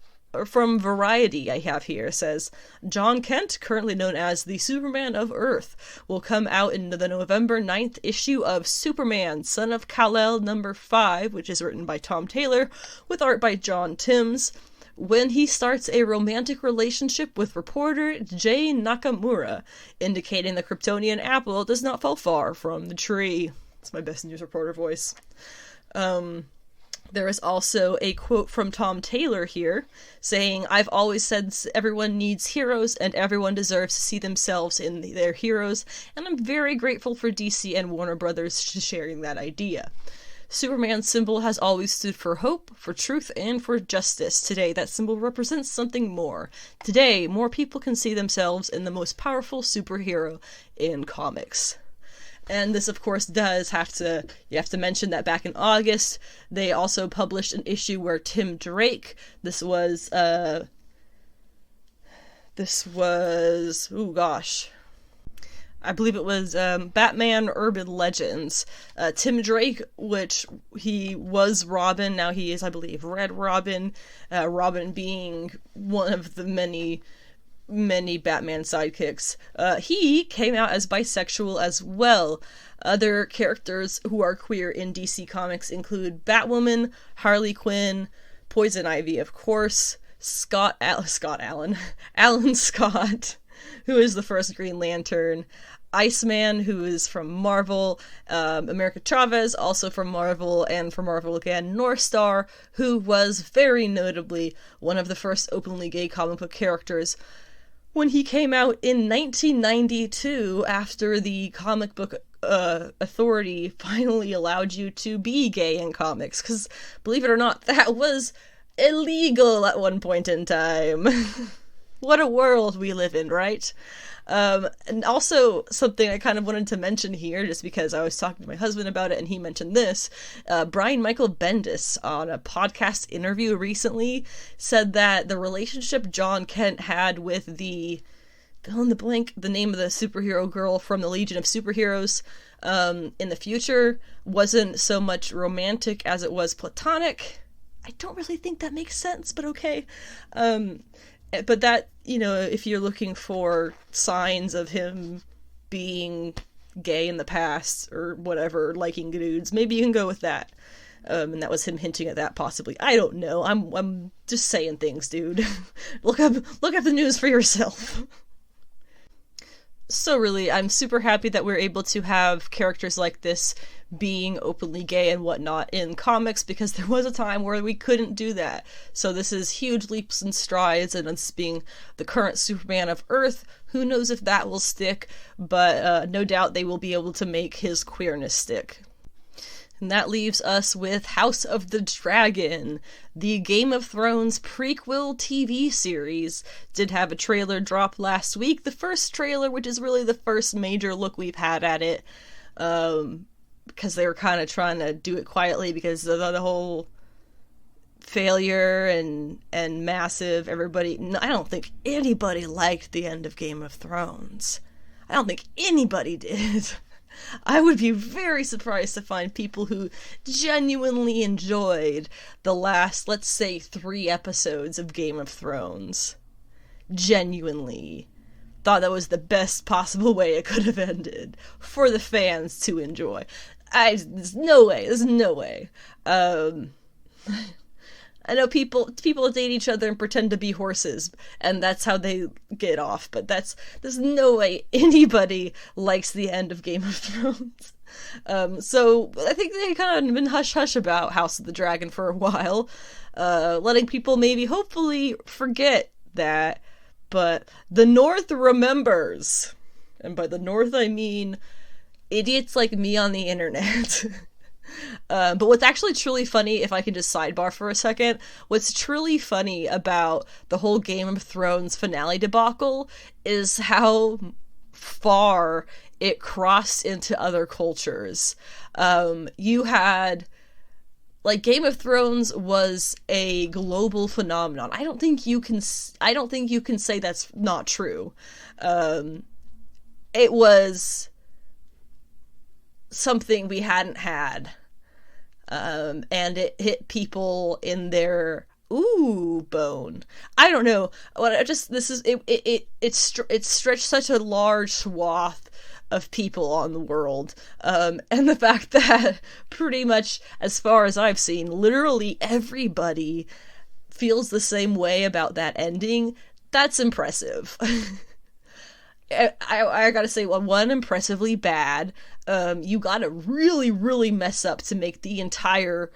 from Variety I have here, says, Jon Kent, currently known as the Superman of Earth, will come out in the November 9th issue of Superman, Son of Kal-El #5, which is written by Tom Taylor, with art by John Timms, when he starts a romantic relationship with reporter Jay Nakamura, indicating the Kryptonian apple does not fall far from the tree. It's my best news reporter voice. There is also a quote from Tom Taylor here, saying, I've always said everyone needs heroes, and everyone deserves to see themselves in their heroes, and I'm very grateful for DC and Warner Brothers sharing that idea. Superman's symbol has always stood for hope, for truth, and for justice. Today, that symbol represents something more. Today, more people can see themselves in the most powerful superhero in comics. And this, of course, you have to mention that back in August, they also published an issue where Tim Drake, this was, oh gosh, I believe it was Batman Urban Legends. Tim Drake, which he was Robin, now he is, I believe, Red Robin. Robin being one of the many Batman sidekicks. He came out as bisexual as well. Other characters who are queer in DC Comics include Batwoman, Harley Quinn, Poison Ivy, of course, Alan Scott, who is the first Green Lantern, Iceman, who is from Marvel, America Chavez, also from Marvel, and from Marvel again, Northstar, who was very notably one of the first openly gay comic book characters when he came out in 1992, after the comic book authority finally allowed you to be gay in comics, because, believe it or not, that was illegal at one point in time. What a world we live in, right? And also, something I kind of wanted to mention here, just because I was talking to my husband about it and he mentioned this, Brian Michael Bendis, on a podcast interview recently, said that the relationship Jon Kent had with the, fill in the blank, the name of the superhero girl from the Legion of Superheroes, in the future, wasn't so much romantic as it was platonic. I don't really think that makes sense, but okay. But that, if you're looking for signs of him being gay in the past or whatever, liking dudes, maybe you can go with that. And that was him hinting at that, possibly. I don't know. I'm just saying things, dude. Look up the news for yourself. So really, I'm super happy that we're able to have characters like this being openly gay and whatnot in comics, because there was a time where we couldn't do that. So this is huge leaps and strides, and us being the current Superman of Earth, who knows if that will stick, but no doubt they will be able to make his queerness stick. And that leaves us with House of the Dragon. The Game of Thrones prequel TV series did have a trailer drop last week. The first trailer, which is really the first major look we've had at it, because they were kind of trying to do it quietly because of the whole failure and massive everybody. I don't think anybody liked the end of Game of Thrones. I don't think anybody did. I would be very surprised to find people who genuinely enjoyed the last, let's say, 3 episodes of Game of Thrones. Genuinely thought that was the best possible way it could have ended for the fans to enjoy. There's no way. I know people date each other and pretend to be horses, and that's how they get off, but there's no way anybody likes the end of Game of Thrones. So I think they kind of been hush-hush about House of the Dragon for a while, letting people maybe hopefully forget that, but the North remembers. And by the North, I mean idiots like me on the internet. But what's actually truly funny, if I can just sidebar for a second, what's truly funny about the whole Game of Thrones finale debacle is how far it crossed into other cultures. You had like, Game of Thrones was a global phenomenon. I don't think you can say that's not true. It was something we hadn't had. And it hit people in their bone. I don't know. It's stretched such a large swath of people on the world, and the fact that pretty much, as far as I've seen, literally everybody feels the same way about that ending. That's impressive. I gotta say, one, impressively bad. You gotta really, really mess up to make the entire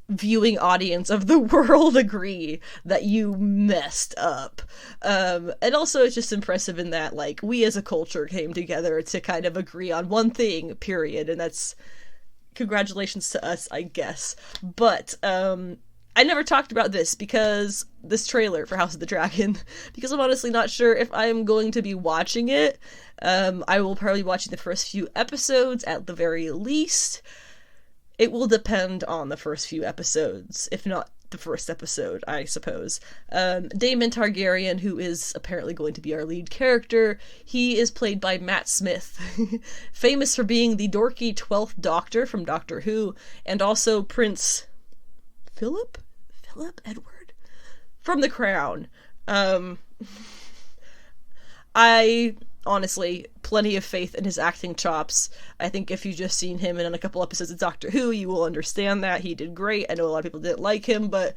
viewing audience of the world agree that you messed up. And also it's just impressive in that, like, we as a culture came together to kind of agree on one thing, period, and that's congratulations to us, I guess. But, I never talked about this trailer for House of the Dragon, because I'm honestly not sure if I'm going to be watching it. I will probably be watching the first few episodes at the very least. It will depend on the first few episodes, if not the first episode, I suppose. Daemon Targaryen, who is apparently going to be our lead character, he is played by Matt Smith, famous for being the dorky 12th Doctor from Doctor Who, and also Prince Philip Edward from The Crown. I honestly, plenty of faith in his acting chops. I think if you've just seen him in a couple episodes of Doctor Who, you will understand that. He did great. I know a lot of people didn't like him, but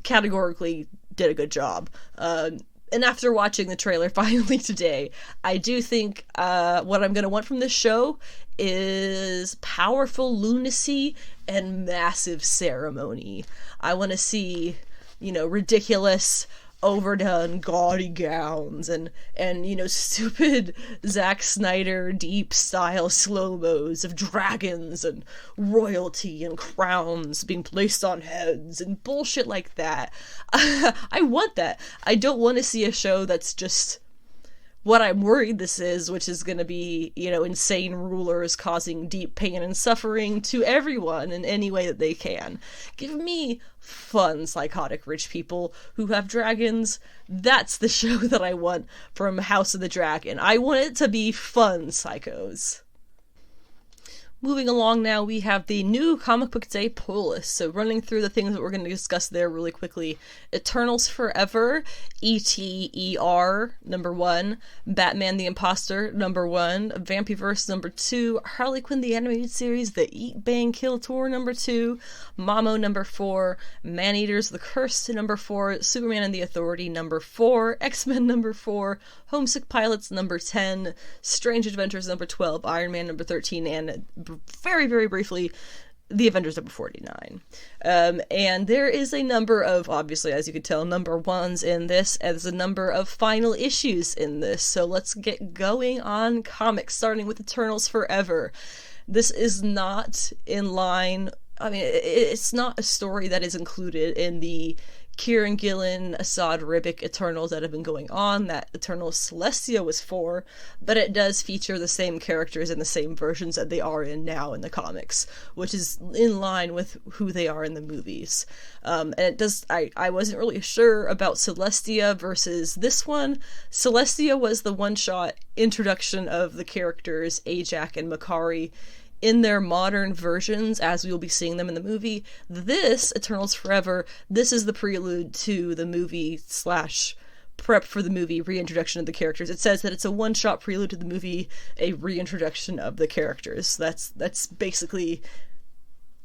categorically did a good job. And after watching the trailer finally today, I do think what I'm going to want from this show is powerful lunacy and massive ceremony. I want to see, ridiculous, overdone, gaudy gowns and stupid Zack Snyder deep style slow-mos of dragons and royalty and crowns being placed on heads and bullshit like that. I want that. I don't want to see a show that's just what I'm worried this is, which is going to be, insane rulers causing deep pain and suffering to everyone in any way that they can. Give me fun, psychotic rich people who have dragons. That's the show that I want from House of the Dragon. I want it to be fun psychos. Moving along now, we have the new Comic Book Day pull list. So running through the things that we're going to discuss there really quickly. Eternals Forever, ETER, number 1. Batman the Imposter, number 1. Vampyverse, number 2. Harley Quinn the Animated Series, The Eat, Bang, Kill Tour, number 2. Mamo, number 4. Man-Eaters, The Curse, number 4. Superman and the Authority, number 4. X-Men, number 4. Homesick Pilots, number 10. Strange Adventures, number 12. Iron Man, number 13. And very, very briefly, The Avengers number 49. And there is a number of, obviously, as you could tell, number 1s in this, and there's a number of final issues in this. So let's get going on comics, starting with Eternals Forever. This is not in line, it's not a story that is included in the Kieran Gillen, Assad Ribic Eternals that have been going on, that Eternals Celestia was for, but it does feature the same characters in the same versions that they are in now in the comics, which is in line with who they are in the movies. And it does, I wasn't really sure about Celestia versus this one. Celestia was the one-shot introduction of the characters Ajak and Makari in their modern versions, as we will be seeing them in the movie. This, Eternals Forever, this is the prelude to the movie / prep for the movie, reintroduction of the characters. It says that it's a one-shot prelude to the movie, a reintroduction of the characters. That's basically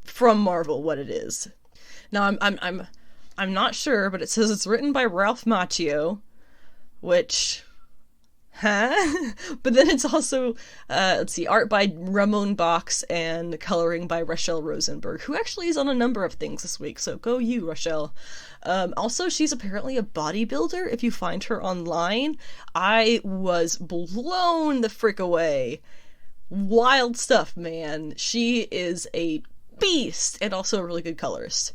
from Marvel what it is. Now I'm not sure, but it says it's written by Ralph Macchio, which, but then it's also, art by Ramon Box and coloring by Rachelle Rosenberg, who actually is on a number of things this week, so go you, Rachelle. Also, she's apparently a bodybuilder, if you find her online. I was blown the frick away. Wild stuff, man. She is a beast, and also a really good colorist.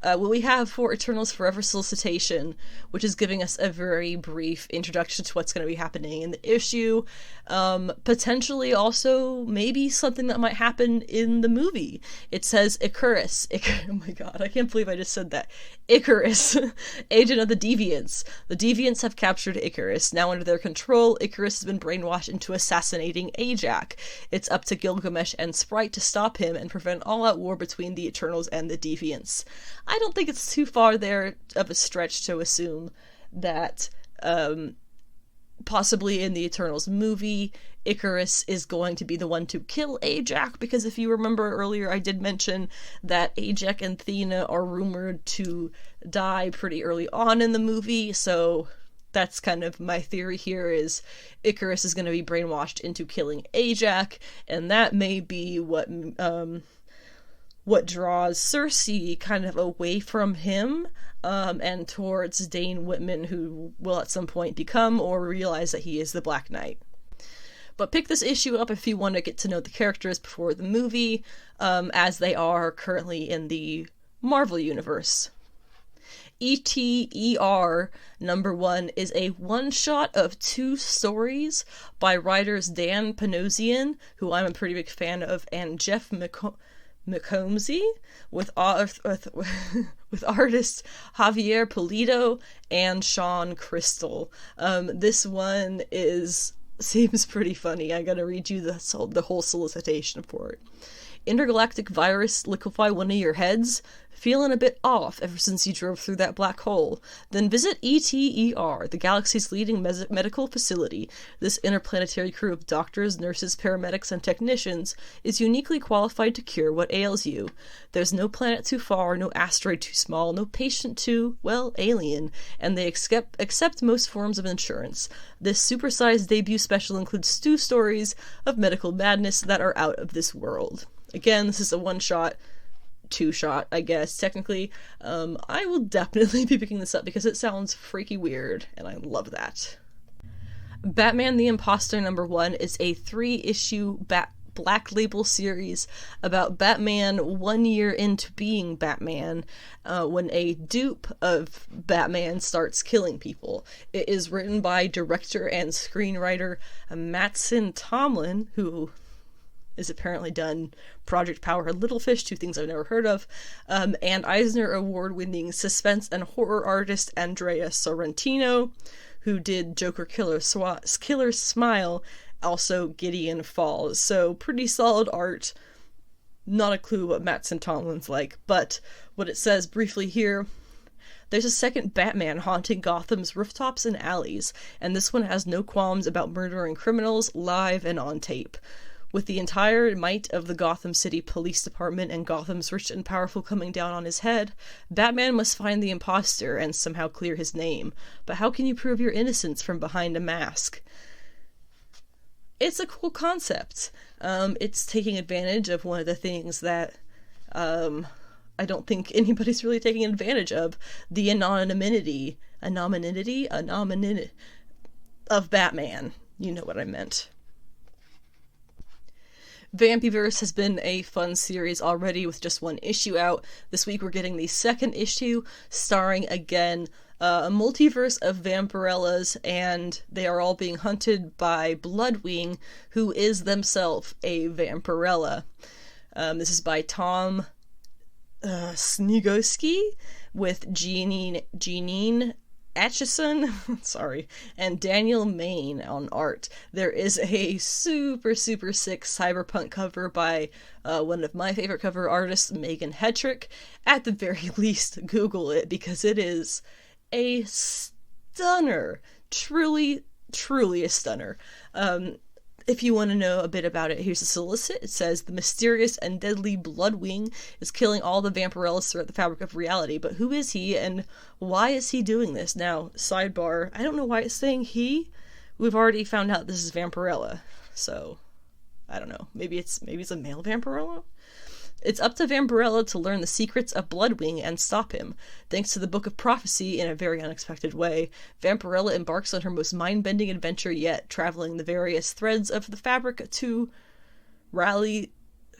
What we have for Eternals Forever Solicitation, which is giving us a very brief introduction to what's going to be happening in the issue. Potentially also maybe something that might happen in the movie. It says Icarus. Oh my god, I can't believe I just said that. Icarus, agent of the Deviants. The Deviants have captured Icarus. Now under their control, Icarus has been brainwashed into assassinating Ajax. It's up to Gilgamesh and Sprite to stop him and prevent all-out war between the Eternals and the Deviants. I don't think it's too far there of a stretch to assume that possibly in the Eternals movie, Icarus is going to be the one to kill Ajax, because if you remember earlier, I did mention that Ajax and Athena are rumored to die pretty early on in the movie, so that's kind of my theory here, is Icarus is going to be brainwashed into killing Ajax, and that may be what draws Cersei kind of away from him, and towards Dane Whitman, who will at some point become or realize that he is the Black Knight. But pick this issue up if you want to get to know the characters before the movie, as they are currently in the Marvel Universe. ETER #1 is a one-shot of 2 stories by writers Dan Panosian, who I'm a pretty big fan of, and Jeff McComsey, with artists Javier Pulido and Sean Crystal. This one seems pretty funny. I gotta read you the whole solicitation for it. Intergalactic virus liquefy one of your heads? Feeling a bit off ever since you drove through that black hole? Then visit ETER, the galaxy's leading medical facility. This interplanetary crew of doctors, nurses, paramedics, and technicians is uniquely qualified to cure what ails you. There's no planet too far, no asteroid too small, no patient too, well, alien, and they accept most forms of insurance. This supersized debut special includes 2 stories of medical madness that are out of this world. Again, this is a one-shot, 2-shot, I guess, technically. I will definitely be picking this up because it sounds freaky weird, and I love that. Batman the Imposter #1 is a 3-issue Black Label series about Batman 1 year into being Batman, when a dupe of Batman starts killing people. It is written by director and screenwriter Mattson Tomlin, who is apparently done Project Power and Little Fish, 2 things I've never heard of, and Eisner Award-winning suspense and horror artist Andrea Sorrentino, who did Joker Killer Smile, also Gideon Falls. So pretty solid art. Not a clue what Mattson Tomlin's like, but what it says briefly here: there's a second Batman haunting Gotham's rooftops and alleys, and this one has no qualms about murdering criminals live and on tape. With the entire might of the Gotham City Police Department and Gotham's rich and powerful coming down on his head, Batman must find the imposter and somehow clear his name. But how can you prove your innocence from behind a mask? It's a cool concept. It's taking advantage of one of the things that I don't think anybody's really taking advantage of, the anonymity of Batman. You know what I meant. Vampyverse has been a fun series already with just 1 issue out. This week we're getting the 2nd issue, starring again a multiverse of vampirellas, and they are all being hunted by Bloodwing, who is themselves a vampirella. This is by Tom Sniegoski with Jeanine Atchison, and Daniel Main on art. There is a super sick cyberpunk cover by one of my favorite cover artists, Megan Hetrick. At the very least, Google it, because it is a stunner. Truly a stunner. If you want to know a bit about it, here's a solicit. It says, the mysterious and deadly Bloodwing is killing all the vampirellas throughout the fabric of reality, but who is he and why is he doing this? Now, sidebar, I don't know why it's saying he. We've already found out this is Vampirella, so I don't know. Maybe it's a male Vampirella? It's up to Vampirella to learn the secrets of Bloodwing and stop him. Thanks to the Book of Prophecy, in a very unexpected way, Vampirella embarks on her most mind-bending adventure yet, traveling the various threads of the fabric to rally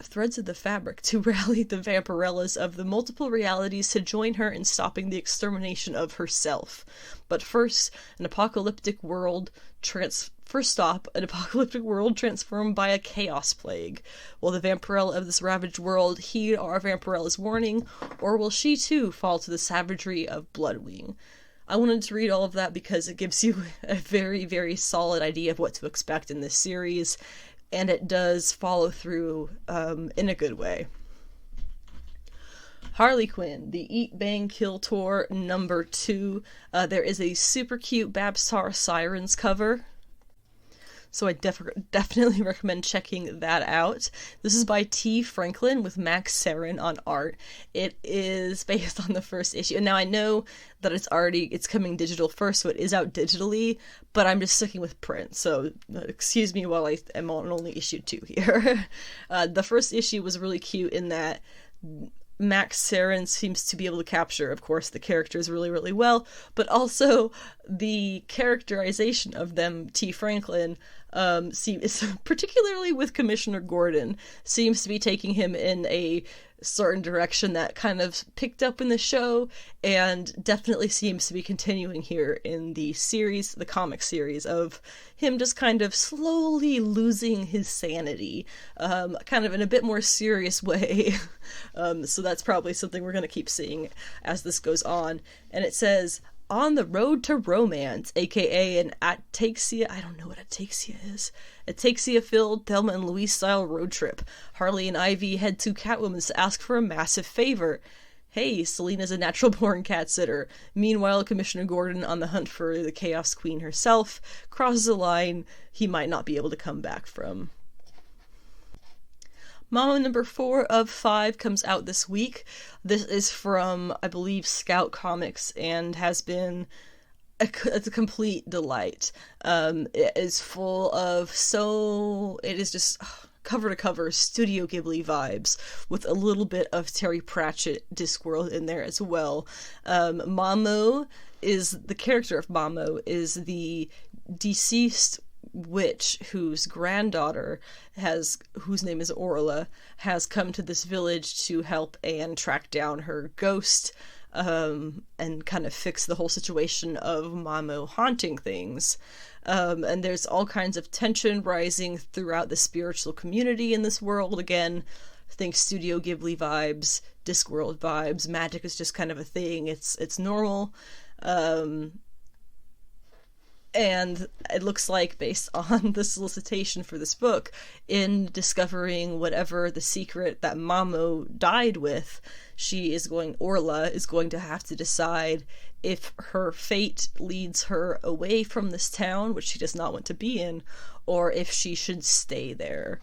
threads of the fabric to rally the vampirellas of the multiple realities to join her in stopping the extermination of herself. But first, an apocalyptic world transformed by a chaos plague. Will the vampirella of this ravaged world heed our vampirella's warning, or will she too fall to the savagery of Bloodwing? I wanted to read all of that because it gives you a very, very solid idea of what to expect in this series, and it does follow through in a good way. Harley Quinn, the Eat, Bang, Kill Tour #2. There is a super cute Babstar Sirens cover, so I definitely recommend checking that out. This is by T. Franklin with Max Sarin on art. It is based on the first issue, and now I know that it's coming digital first, so it is out digitally, but I'm just sticking with print, so excuse me while I am on only issue 2 here. The first issue was really cute in that Max Sarin seems to be able to capture, of course, the characters really, really well, but also the characterization of them, T. Franklin, particularly with Commissioner Gordon, seems to be taking him in a certain direction that kind of picked up in the show, and definitely seems to be continuing here in the series, the comic series, of him just kind of slowly losing his sanity, kind of in a bit more serious way. So that's probably something we're going to keep seeing as this goes on. And it says, on the road to romance, aka an ataxia, I don't know what ataxia is, ataxia-filled Thelma and Louise-style road trip. Harley and Ivy head to Catwoman's to ask for a massive favor. Hey, Selina's a natural-born cat-sitter. Meanwhile, Commissioner Gordon, on the hunt for the Chaos Queen herself, crosses a line he might not be able to come back from. Mama #4 of 5 comes out this week. This is from, I believe, Scout Comics, and has been it's a complete delight. It is full of it is just cover to cover Studio Ghibli vibes, with a little bit of Terry Pratchett Discworld in there as well. The character of Mamo is the deceased witch whose granddaughter whose name is Orla, has come to this village to help Anne track down her ghost, and kind of fix the whole situation of Mamo haunting things. And there's all kinds of tension rising throughout the spiritual community in this world. Again, think Studio Ghibli vibes, Discworld vibes. Magic is just kind of a thing. It's normal. And it looks like, based on the solicitation for this book, in discovering whatever the secret that Mamo died with, Orla is going to have to decide if her fate leads her away from this town, which she does not want to be in, or if she should stay there.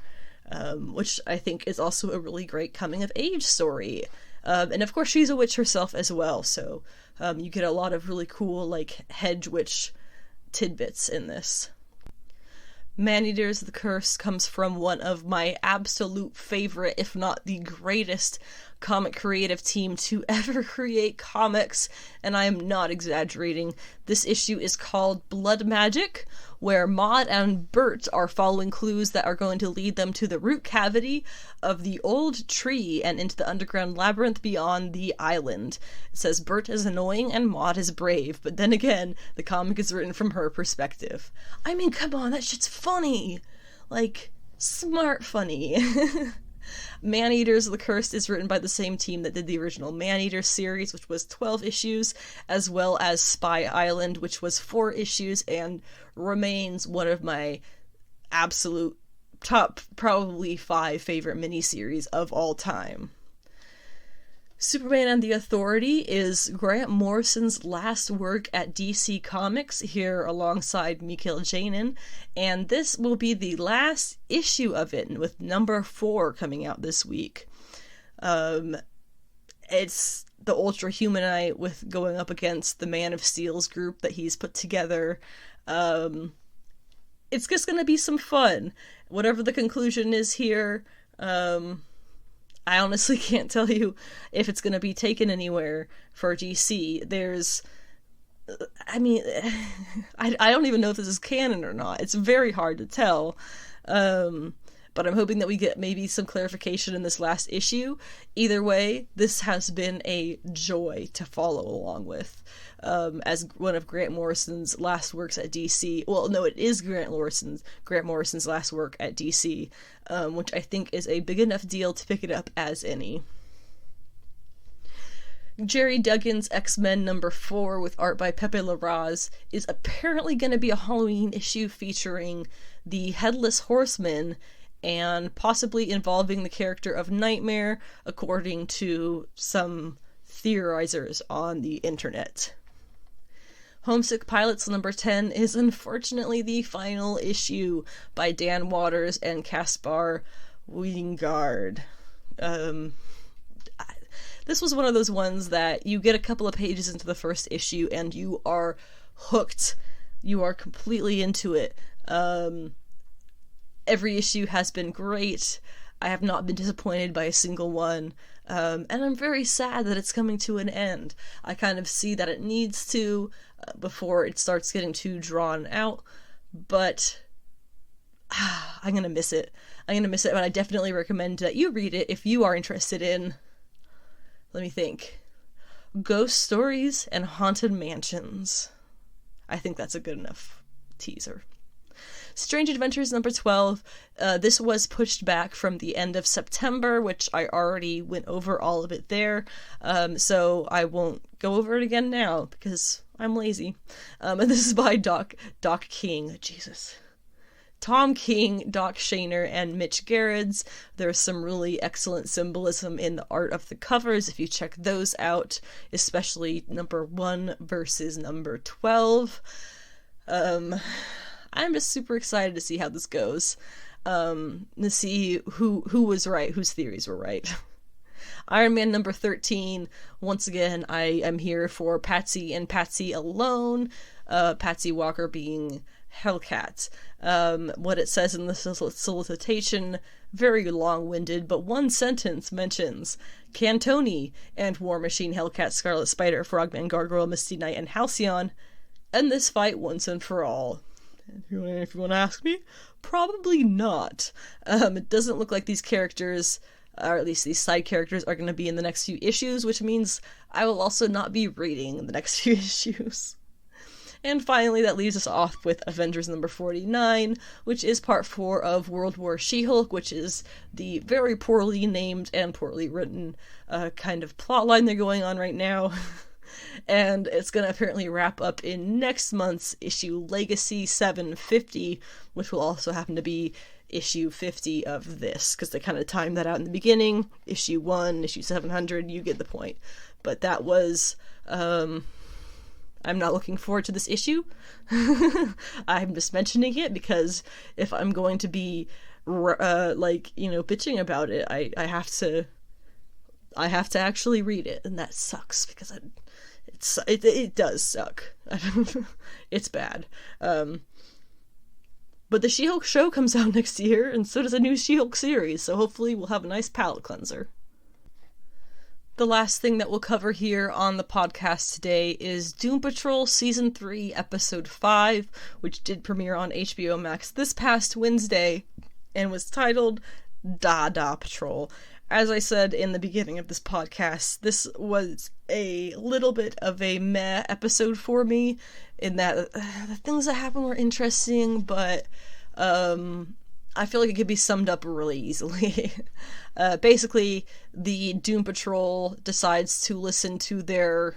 Which I think is also a really great coming-of-age story. And of course she's a witch herself as well, so you get a lot of really cool, hedge witch tidbits in this. Maneater's The Curse comes from one of my absolute favorite, if not the greatest, comic creative team to ever create comics, and I am not exaggerating. This issue is called Blood Magic, where Maud and Bert are following clues that are going to lead them to the root cavity of the old tree and into the underground labyrinth beyond the island. It says Bert is annoying and Maud is brave, but then again, the comic is written from her perspective. I mean, come on, that shit's funny! Smart funny. Maneater's The Cursed is written by the same team that did the original Maneater series, which was 12 issues, as well as Spy Island, which was 4 issues, and remains one of my absolute top, probably 5 favorite miniseries of all time. Superman and the Authority is Grant Morrison's last work at DC Comics, here alongside Mikhail Janin, and this will be the last issue of it, with #4 coming out this week. It's the Ultra Humanite with going up against the Man of Steel's group that he's put together. It's just gonna be some fun. Whatever the conclusion is here, I honestly can't tell you if it's going to be taken anywhere for DC. I don't even know if this is canon or not. It's very hard to tell. but I'm hoping that we get maybe some clarification in this last issue. Either way, this has been a joy to follow along with. As one of Grant Morrison's last works at DC. Well, no, it is Grant Morrison's last work at DC, which I think is a big enough deal to pick it up as any. Jerry Duggan's X-Men number 4 with art by Pepe Larraz is apparently going to be a Halloween issue featuring the Headless Horseman and possibly involving the character of Nightmare, according to some theorizers on the internet. Homesick Pilots number 10 is unfortunately the final issue by Dan Waters and Caspar Wingard. This was one of those ones that you get a couple of pages into the first issue and you are hooked. You are completely into it. Every issue has been great. I have not been disappointed by a single one. And I'm very sad that it's coming to an end. I kind of see that it needs to before it starts getting too drawn out, but I'm gonna miss it. But I definitely recommend that you read it if you are interested in, let me think, ghost stories and haunted mansions. I think that's a good enough teaser. Strange Adventures number 12. This was pushed back from the end of September, which I already went over all of it there, so I won't go over it again now because I'm lazy. And this is by Doc King. Jesus. Tom King, Doc Shaner, and Mitch Gerrits. There's some really excellent symbolism in the art of the covers if you check those out, especially number 1 versus number 12. I'm just super excited to see how this goes. To see who was right, whose theories were right. Iron Man number 13, once again, I am here for Patsy and Patsy alone, Patsy Walker being Hellcat. What it says in the solicitation, very long-winded, but one sentence mentions Cantoni and War Machine, Hellcat, Scarlet Spider, Frogman, Gargoyle, Misty Knight, and Halcyon end this fight once and for all. If you want to ask me, probably not. It doesn't look like these characters, or at least these side characters, are going to be in the next few issues, which means I will also not be reading the next few issues. And finally, that leaves us off with Avengers number 49, which is part 4 of World War She-Hulk, which is the very poorly named and poorly written kind of plotline they're going on right now. And it's going to apparently wrap up in next month's issue Legacy 750, which will also happen to be issue 50 of this, because they kind of timed that out in the beginning. Issue 1, issue 700, you get the point. But that was, I'm not looking forward to this issue. I'm just mentioning it because if I'm going to be, bitching about it, I have to actually read it, and that sucks, because it does suck. It's bad. But the She-Hulk show comes out next year, and so does a new She-Hulk series, so hopefully we'll have a nice palate cleanser. The last thing that we'll cover here on the podcast today is Doom Patrol Season 3, Episode 5, which did premiere on HBO Max this past Wednesday, and was titled DaDa Patrol. As I said in the beginning of this podcast, this was a little bit of a meh episode for me, in that the things that happened were interesting, but I feel like it could be summed up really easily. Basically, the Doom Patrol decides to listen to their,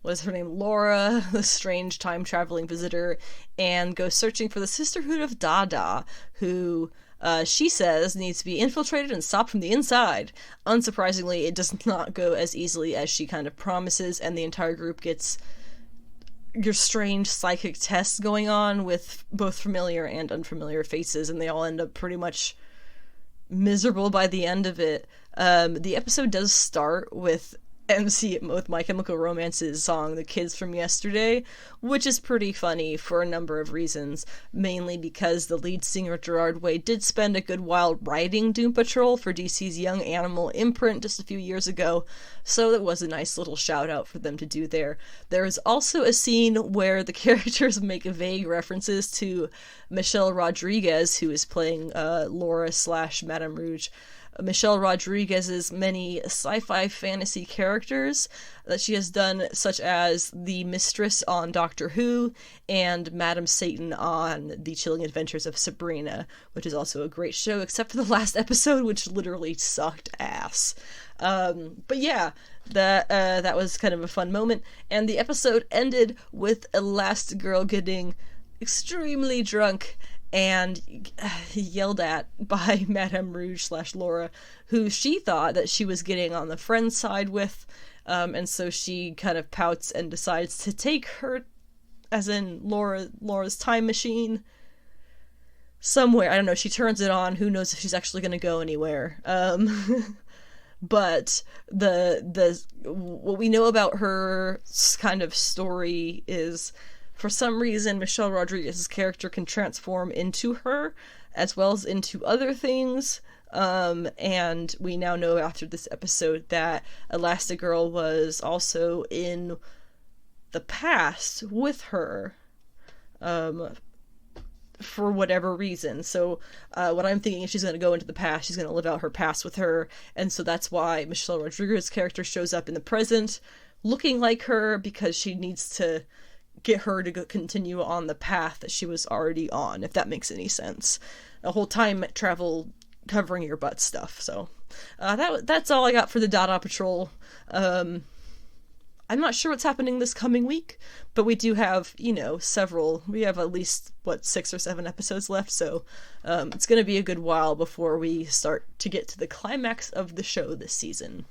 what is her name, Laura, the strange time-traveling visitor, and go searching for the Sisterhood of DaDa, who she says needs to be infiltrated and stopped from the inside. Unsurprisingly, it does not go as easily as she kind of promises, and the entire group gets your strange psychic tests going on with both familiar and unfamiliar faces, and they all end up pretty much miserable by the end of it. The episode does start with with My Chemical Romance's song The Kids From Yesterday, which is pretty funny for a number of reasons, mainly because the lead singer Gerard Way did spend a good while writing Doom Patrol for DC's Young Animal imprint just a few years ago, so it was a nice little shout out for them to do there. There is also a scene where the characters make vague references to Michelle Rodriguez, who is playing Laura / Madame Rouge. Michelle Rodriguez's many sci-fi fantasy characters that she has done, such as the Mistress on Doctor Who and Madam Satan on The Chilling Adventures of Sabrina, which is also a great show, except for the last episode, which literally sucked ass. But yeah, that was kind of a fun moment, and the episode ended with Elastigirl getting extremely drunk and yelled at by Madame Rouge / Laura, who she thought that she was getting on the friend's side with, and so she kind of pouts and decides to take her, as in Laura's time machine, somewhere. I don't know, she turns it on, who knows if she's actually going to go anywhere. But what we know about her kind of story is, for some reason, Michelle Rodriguez's character can transform into her, as well as into other things, and we now know after this episode that Elastigirl was also in the past with her, for whatever reason. So what I'm thinking is she's going to go into the past, she's going to live out her past with her, and so that's why Michelle Rodriguez's character shows up in the present looking like her, because she needs to get her to continue on the path that she was already on, if that makes any sense. A whole time travel covering your butt stuff. So that's all I got for the DaDa Patrol. I'm not sure what's happening this coming week, but we do have, we have at least 6 or 7 episodes left, so it's going to be a good while before we start to get to the climax of the show this season.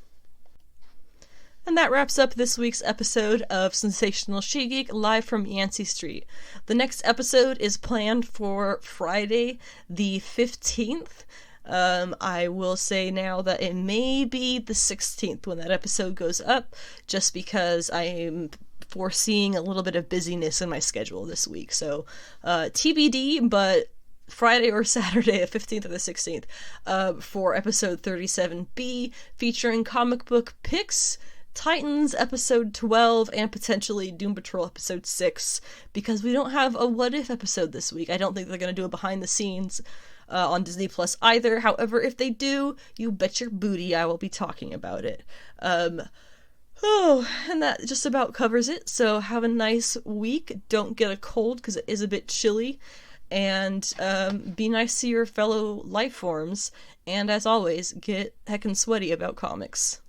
And that wraps up this week's episode of Sensational She-Geek, live from Yancey Street. The next episode is planned for Friday the 15th. I will say now that it may be the 16th when that episode goes up, just because I am foreseeing a little bit of busyness in my schedule this week. So, TBD, but Friday or Saturday, the 15th or the 16th, for episode 37B, featuring comic book picks, Titans episode 12, and potentially Doom Patrol episode 6, because we don't have a What If episode this week. I don't think they're going to do a behind the scenes on Disney Plus either. However, if they do, you bet your booty I will be talking about it. And that just about covers it. So have a nice week. Don't get a cold, because it is a bit chilly. And be nice to your fellow life forms. And as always, get heckin' sweaty about comics.